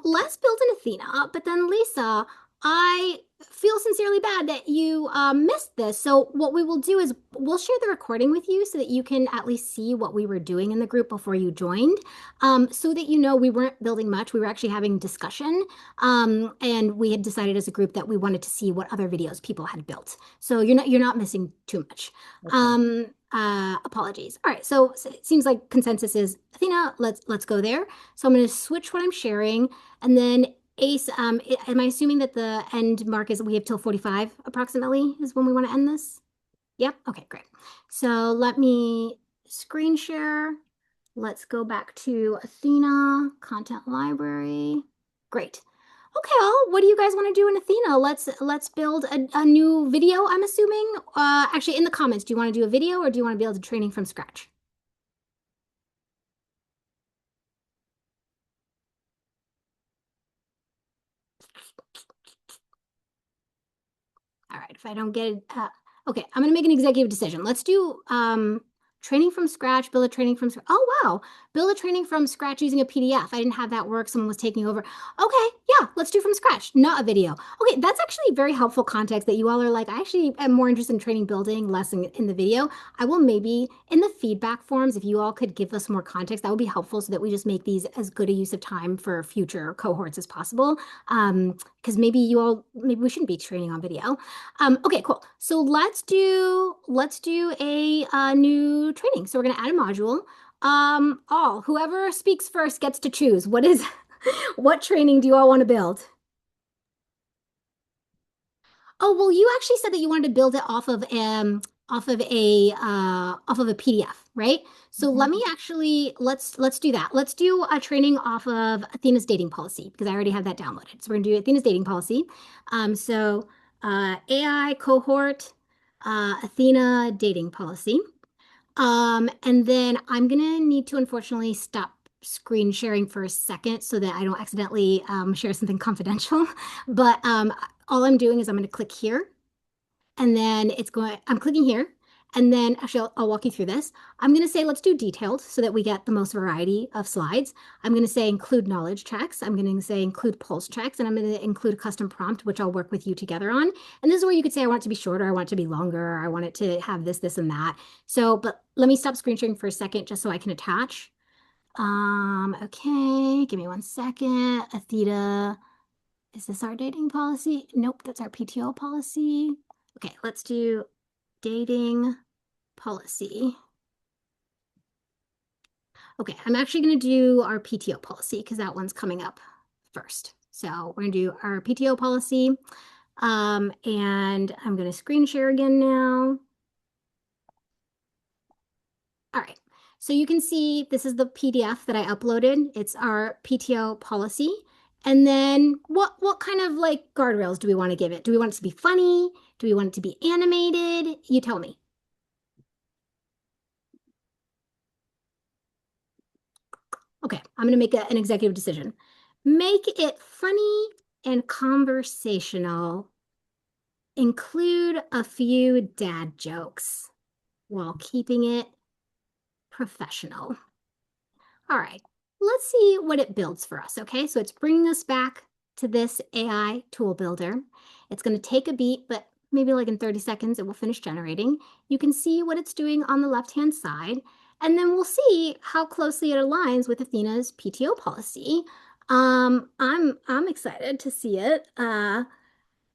Let's build an Athena, but then Lisa, I feel sincerely bad that you missed this. So what we will do is we'll share the recording with you so that you can at least see what we were doing in the group before you joined. So that you know we weren't building much. We were actually having discussion. And we had decided as a group that we wanted to see what other videos people had built. So you're not missing too much. Apologies. All right, so it seems like consensus is Athena, let's go there. So I'm going to switch what I'm sharing, and then Ace, am I assuming that the end mark is we have till 45 approximately is when we want to end this? Yep. Okay, great. So let me screen share. Let's go back to Athena, content library. Great. Okay, what do you guys want to do in Athena? Let's build a new video, I'm assuming. Actually, in the comments, do you want to do a video or do you want to build a training from scratch? All right, if I don't get it, Okay, I'm gonna make an executive decision. Let's do training from scratch, build a training from scratch. Oh wow, build a training from scratch using a PDF. I didn't have that work. Someone was taking over. Okay, yeah, let's do from scratch, not a video. Okay, that's actually very helpful context that you all are like, I actually am more interested in training building, less in the video. I will maybe in the feedback forms, if you all could give us more context, that would be helpful so that we just make these as good a use of time for future cohorts as possible. Because maybe we shouldn't be training on video. Okay, cool. So let's do a new training. So we're gonna add a module. Whoever speaks first gets to choose. What training do you all want to build? Oh, well, you actually said that you wanted to build it off of a PDF, right? So let me actually let's do that. Let's do a training off of Athena's dating policy because I already have that downloaded. So we're gonna do Athena's dating policy. AI cohort, Athena dating policy. And then I'm gonna need to unfortunately stop screen sharing for a second so that I don't accidentally share something confidential. But all I'm doing is I'm gonna click here and then I'm clicking here. And then actually I'll walk you through this. I'm gonna say let's do detailed so that we get the most variety of slides. I'm gonna say include knowledge checks. I'm gonna say include pulse checks, and I'm gonna include a custom prompt, which I'll work with you together on. And this is where you could say I want it to be shorter, I want it to be longer, I want it to have this, and that. So, but let me stop screen sharing for a second just so I can attach. Okay, give me 1 second. Athena, is this our dating policy? Nope, that's our PTO policy. Okay, let's do dating policy. Okay, I'm actually going to do our PTO policy because that one's coming up first. So we're going to do our PTO policy. And I'm going to screen share again now. All right. So you can see this is the PDF that I uploaded. It's our PTO policy. And then what kind of like guardrails do we want to give it? Do we want it to be funny? Do we want it to be animated? You tell me. Okay, I'm going to make an executive decision. Make it funny and conversational. Include a few dad jokes while keeping it professional. All right, let's see what it builds for us, okay? So it's bringing us back to this AI tool builder. It's going to take a beat, but maybe like in 30 seconds, it will finish generating. You can see what it's doing on the left-hand side, and then we'll see how closely it aligns with Athena's PTO policy. I'm excited to see it.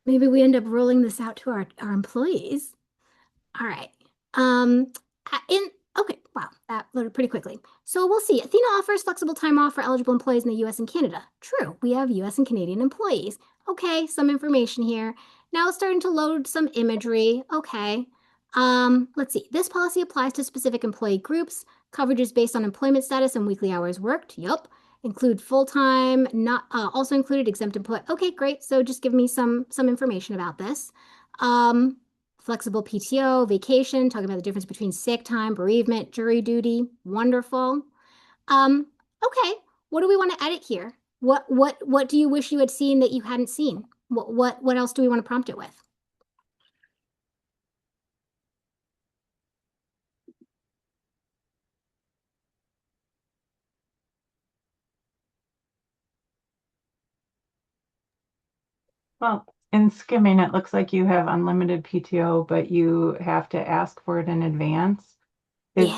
Maybe we end up rolling this out to our employees. All right. Okay, wow, that loaded pretty quickly. So we'll see. Athena offers flexible time off for eligible employees in the US and Canada. True, we have US and Canadian employees. Okay, some information here. Now it's starting to load some imagery. Okay. Let's see. This policy applies to specific employee groups. Coverage is based on employment status and weekly hours worked. Yup. Include full-time, not also included exempt employee. Okay, great. So just give me some information about this. Flexible PTO, vacation, talking about the difference between sick time, bereavement, jury duty. Wonderful. Okay, what do we want to edit here? What do you wish you had seen that you hadn't seen? What else do we want to prompt it with? Well, in skimming, it looks like you have unlimited PTO, but you have to ask for it in advance. Is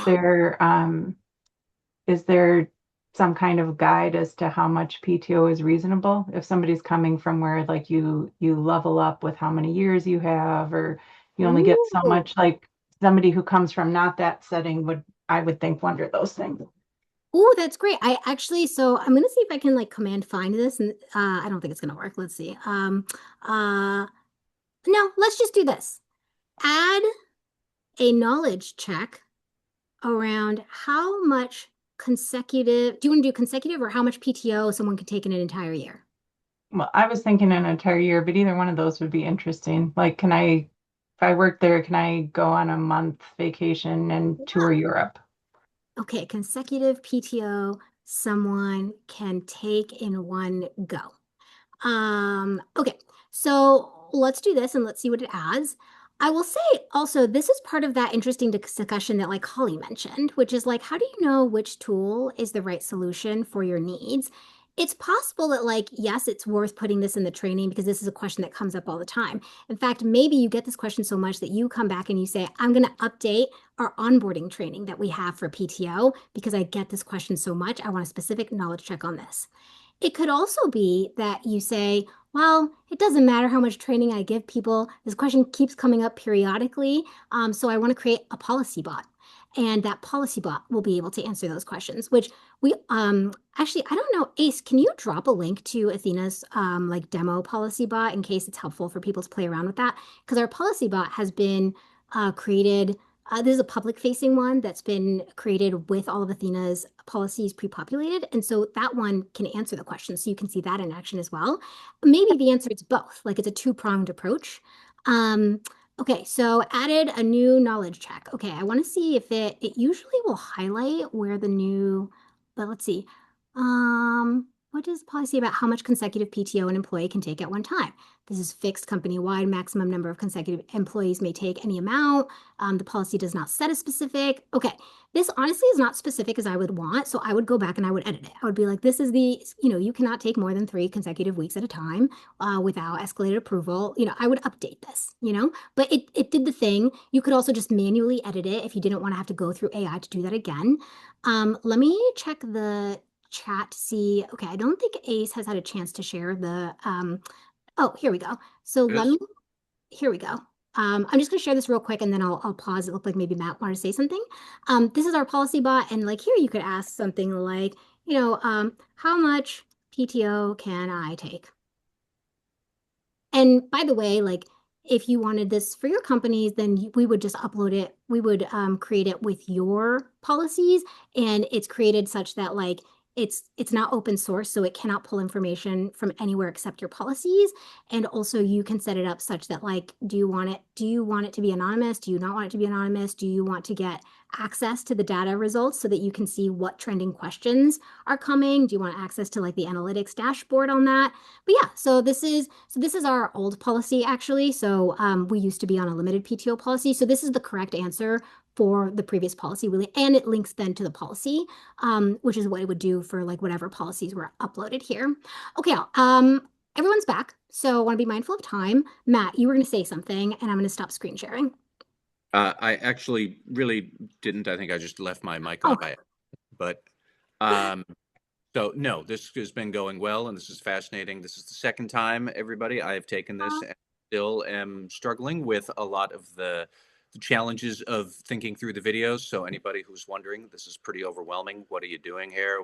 there some kind of guide as to how much PTO is reasonable? If somebody's coming from where like you level up with how many years you have, or you only get so much, like somebody who comes from not that setting I would think wonder those things. Oh, that's great. So I'm gonna see if I can like command find this, and I don't think it's gonna work. Let's see. No, let's just do this. Add a knowledge check around how much consecutive, do you want to do consecutive or how much PTO someone could take in an entire year? Well, I was thinking an entire year, but either one of those would be interesting. Like, if I work there, can I go on a month vacation and tour Europe? Okay, consecutive PTO someone can take in one go. Okay, so let's do this and let's see what it adds. I will say also, this is part of that interesting discussion that like Holly mentioned, which is like, how do you know which tool is the right solution for your needs? It's possible that like, yes, it's worth putting this in the training because this is a question that comes up all the time. In fact, maybe you get this question so much that you come back and you say, I'm going to update our onboarding training that we have for PTO because I get this question so much. I want a specific knowledge check on this. It could also be that you say, well, it doesn't matter how much training I give people. This question keeps coming up periodically. So I want to create a policy bot. And that policy bot will be able to answer those questions, which we actually, I don't know, Ace, can you drop a link to Athena's like demo policy bot in case it's helpful for people to play around with that? Because our policy bot has been created. This is a public facing one that's been created with all of Athena's policies pre-populated. And so that one can answer the question. So you can see that in action as well. Maybe the answer is both, like it's a two-pronged approach. Okay, so added a new knowledge check. Okay, I want to see if it usually will highlight where the new, but let's see. What does policy about how much consecutive PTO an employee can take at one time? This is fixed company-wide. Maximum number of consecutive employees may take any amount. The policy does not set a specific. Okay, this honestly is not specific as I would want. So I would go back and I would edit it. I would be like, this is you cannot take more than 3 consecutive weeks at a time without escalated approval. I would update this, but it did the thing. You could also just manually edit it if you didn't want to have to go through AI to do that again. Let me check the chat to see. Okay, I don't think Ace has had a chance to share the oh, here we go. So here we go. I'm just going to share this real quick and then I'll pause. It looked like maybe Matt wanted to say something. This is our policy bot. And like here, you could ask something like, how much PTO can I take? And by the way, like if you wanted this for your companies, then we would just upload it. We would create it with your policies, and it's created such that like it's not open source, so it cannot pull information from anywhere except your policies. And also you can set it up such that like, do you want it to be anonymous? Do you not want it to be anonymous? Do you want to get access to the data results so that you can see what trending questions are coming? Do you want access to like the analytics dashboard on that? But yeah, so this is our old policy actually. So we used to be on a limited PTO policy. So this is the correct answer for the previous policy really, and it links then to the policy, which is what it would do for like whatever policies were uploaded here. Okay, everyone's back, so I want to be mindful of time. Matt, you were going to say something, and I'm going to stop screen sharing. I actually really didn't. I think I just left my mic on by, but so no, this has been going well, and this is fascinating. This is the second time, everybody, I have taken this, and still am struggling with a lot of the challenges of thinking through the videos. So anybody who's wondering, this is pretty overwhelming. What are you doing here?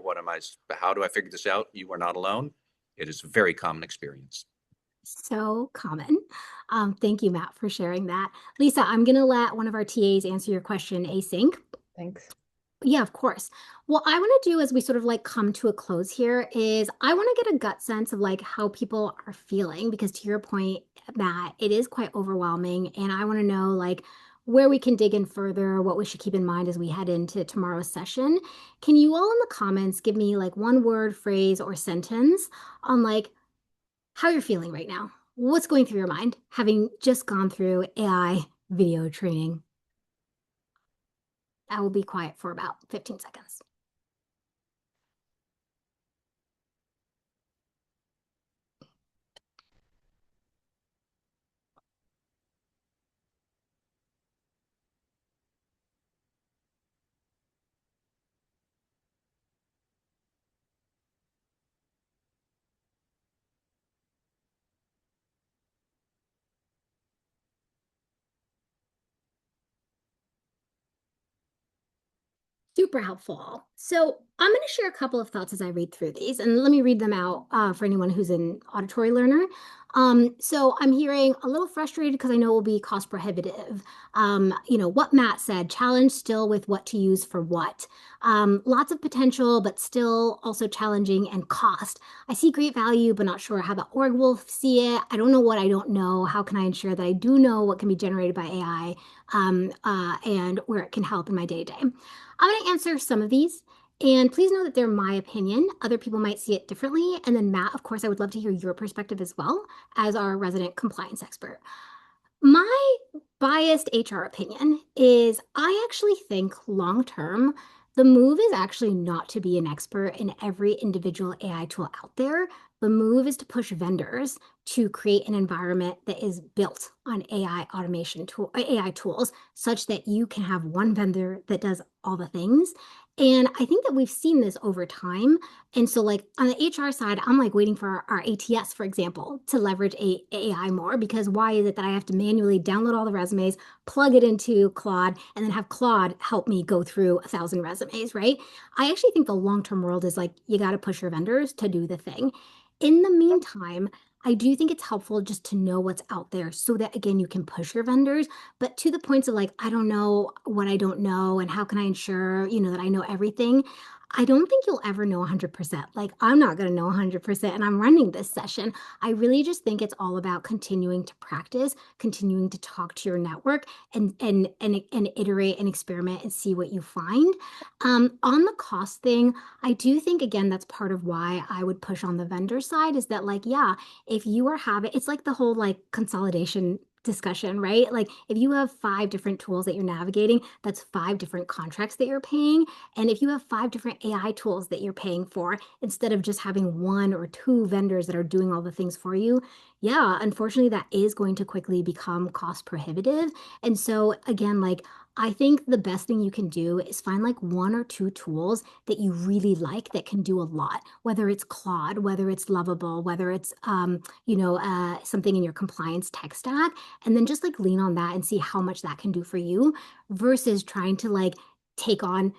How do I figure this out? You are not alone. It is a very common experience. So common. Thank you, Matt, for sharing that. Lisa, I'm going to let one of our TAs answer your question async. Thanks. Yeah, of course. What I want to do as we sort of like come to a close here is I want to get a gut sense of like how people are feeling, because to your point, Matt, it is quite overwhelming. And I want to know like where we can dig in further, what we should keep in mind as we head into tomorrow's session. Can you all in the comments give me like one word, phrase, or sentence on like how you're feeling right now? What's going through your mind having just gone through AI video training? I will be quiet for about 15 seconds. Super helpful. So I'm going to share a couple of thoughts as I read through these, and let me read them out for anyone who's an auditory learner. So I'm hearing a little frustrated because I know it will be cost prohibitive. What Matt said, challenge still with what to use for what. Lots of potential, but still also challenging and cost. I see great value, but not sure how the org will see it. I don't know what I don't know. How can I ensure that I do know what can be generated by AI and where it can help in my day-to-day? I'm going to answer some of these, and please know that they're my opinion. Other people might see it differently. And then Matt, of course, I would love to hear your perspective as well as our resident compliance expert. My biased HR opinion is I actually think long term, the move is actually not to be an expert in every individual AI tool out there. The move is to push vendors to create an environment that is built on AI automation tool, AI tools, such that you can have one vendor that does all the things. And I think that we've seen this over time. And so, like on the HR side, I'm like waiting for our ATS, for example, to leverage AI more because why is it that I have to manually download all the resumes, plug it into Claude, and then have Claude help me go through 1,000 resumes, right? I actually think the long-term world is like you got to push your vendors to do the thing. In the meantime, I do think it's helpful just to know what's out there so that again you can push your vendors, but to the points of like, I don't know what I don't know, and how can I ensure, that I know everything? I don't think you'll ever know 100%. Like, I'm not going to know 100%, and I'm running this session. I really just think it's all about continuing to practice, continuing to talk to your network and iterate and experiment and see what you find. On the cost thing, I do think again that's part of why I would push on the vendor side is that like, yeah, if you are having it's like the whole like consolidation discussion, right? Like if you have 5 different tools that you're navigating, that's 5 different contracts that you're paying. And if you have 5 different AI tools that you're paying for, instead of just having 1 or 2 vendors that are doing all the things for you, yeah, unfortunately, that is going to quickly become cost prohibitive. And so, again, like, I think the best thing you can do is find like 1 or 2 tools that you really like that can do a lot, whether it's Claude, whether it's Lovable, whether it's, something in your compliance tech stack, and then just like lean on that and see how much that can do for you versus trying to like take on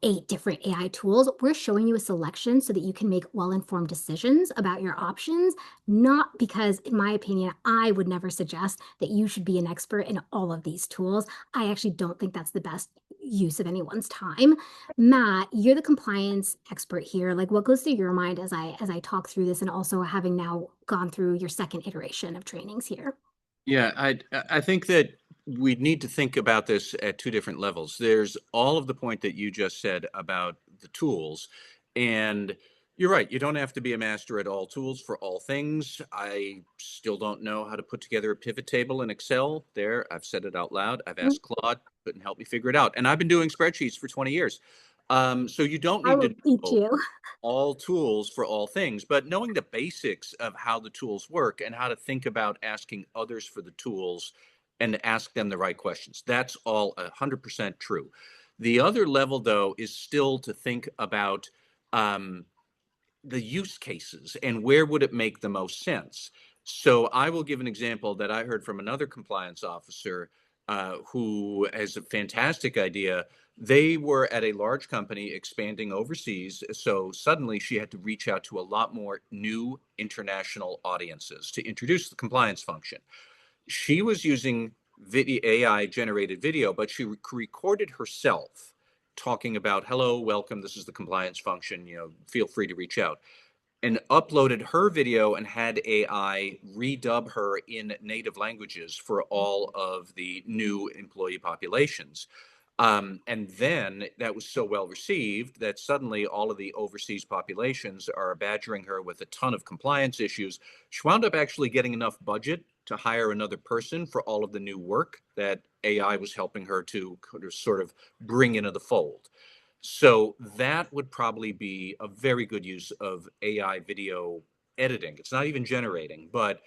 8 different AI tools. We're showing you a selection so that you can make well-informed decisions about your options, not because, in my opinion, I would never suggest that you should be an expert in all of these tools. I actually don't think that's the best use of anyone's time. Matt, you're the compliance expert here. Like what goes through your mind as I talk through this and also having now gone through your second iteration of trainings here? Yeah, I think that we need to think about this at 2 different levels. There's all of the point that you just said about the tools, and you're right. You don't have to be a master at all tools for all things. I still don't know how to put together a pivot table in Excel. There, I've said it out loud. I've asked Claude, couldn't help me figure it out, and I've been doing spreadsheets for 20 years. So you don't I need will to eat know you. all tools for all things, but knowing the basics of how the tools work and how to think about asking others for the tools and ask them the right questions. That's all 100% true. The other level, though, is still to think about um, the use cases and where would it make the most sense. So I will give an example that I heard from another compliance officer who has a fantastic idea. They were at a large company expanding overseas, so suddenly she had to reach out to a lot more new international audiences to introduce the compliance function. She was using video, AI generated video, but she recorded herself talking about, hello, welcome, this is the compliance function, feel free to reach out, and uploaded her video and had AI redub her in native languages for all of the new employee populations. And then that was so well received that suddenly all of the overseas populations are badgering her with a ton of compliance issues. She wound up actually getting enough budget to hire another person for all of the new work that AI was helping her to sort of bring into the fold. So that would probably be a very good use of AI video editing. It's not even generating, but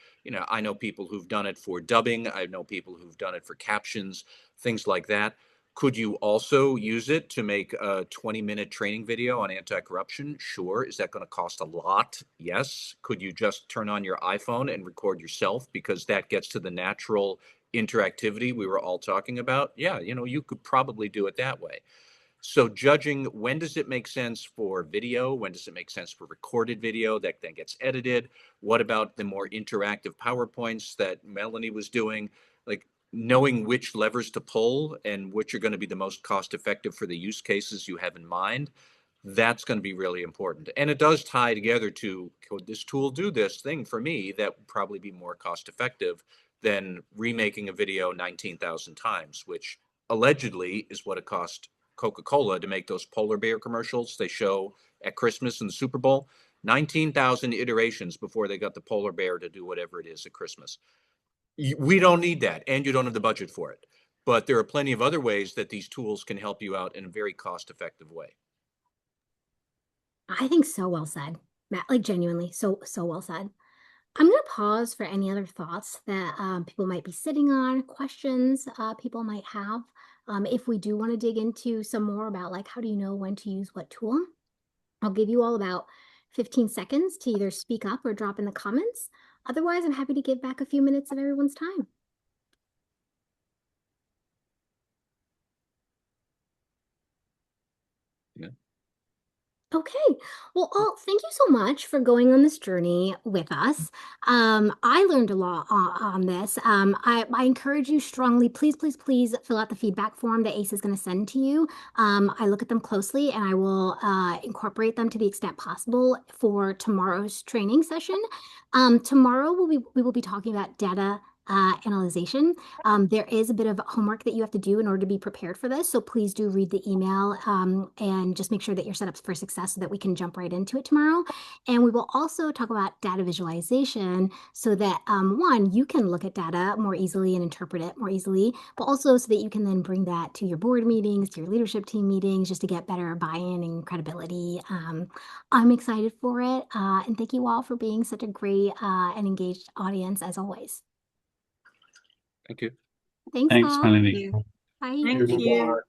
I know people who've done it for dubbing. I know people who've done it for captions, things like that. Could you also use it to make a 20-minute training video on anti-corruption? Sure. Is that going to cost a lot? Yes. Could you just turn on your iPhone and record yourself because that gets to the natural interactivity we were all talking about? Yeah, you could probably do it that way. So judging when does it make sense for video? When does it make sense for recorded video that then gets edited? What about the more interactive PowerPoints that Melanie was doing? Like knowing which levers to pull and which are going to be the most cost effective for the use cases you have in mind. That's going to be really important. And it does tie together to, could this tool do this thing for me that would probably be more cost effective than remaking a video 19,000 times, which allegedly is what it cost Coca-Cola to make those polar bear commercials they show at Christmas and the Super Bowl. 19,000 iterations before they got the polar bear to do whatever it is at Christmas. We don't need that, and you don't have the budget for it. But there are plenty of other ways that these tools can help you out in a very cost-effective way. I think so well said, Matt, like genuinely, so well said. I'm going to pause for any other thoughts that people might be sitting on, questions people might have. If we do want to dig into some more about like, how do you know when to use what tool? I'll give you all about 15 seconds to either speak up or drop in the comments. Otherwise, I'm happy to give back a few minutes of everyone's time. Yeah. Okay. Well, thank you so much for going on this journey with us. I learned a lot on this. I encourage you strongly, please, please, please fill out the feedback form that ACE is going to send to you. I look at them closely and I will incorporate them to the extent possible for tomorrow's training session. Tomorrow we will be talking about data analyzation. There is a bit of homework that you have to do in order to be prepared for this. So please do read the email and just make sure that you're set up for success so that we can jump right into it tomorrow. And we will also talk about data visualization so that one, you can look at data more easily and interpret it more easily, but also so that you can then bring that to your board meetings, to your leadership team meetings, just to get better buy-in and credibility. I'm excited for it. And thank you all for being such a great and engaged audience as always. Thank you. Thanks, Thanks, all. Melanie. Bye. Thank you.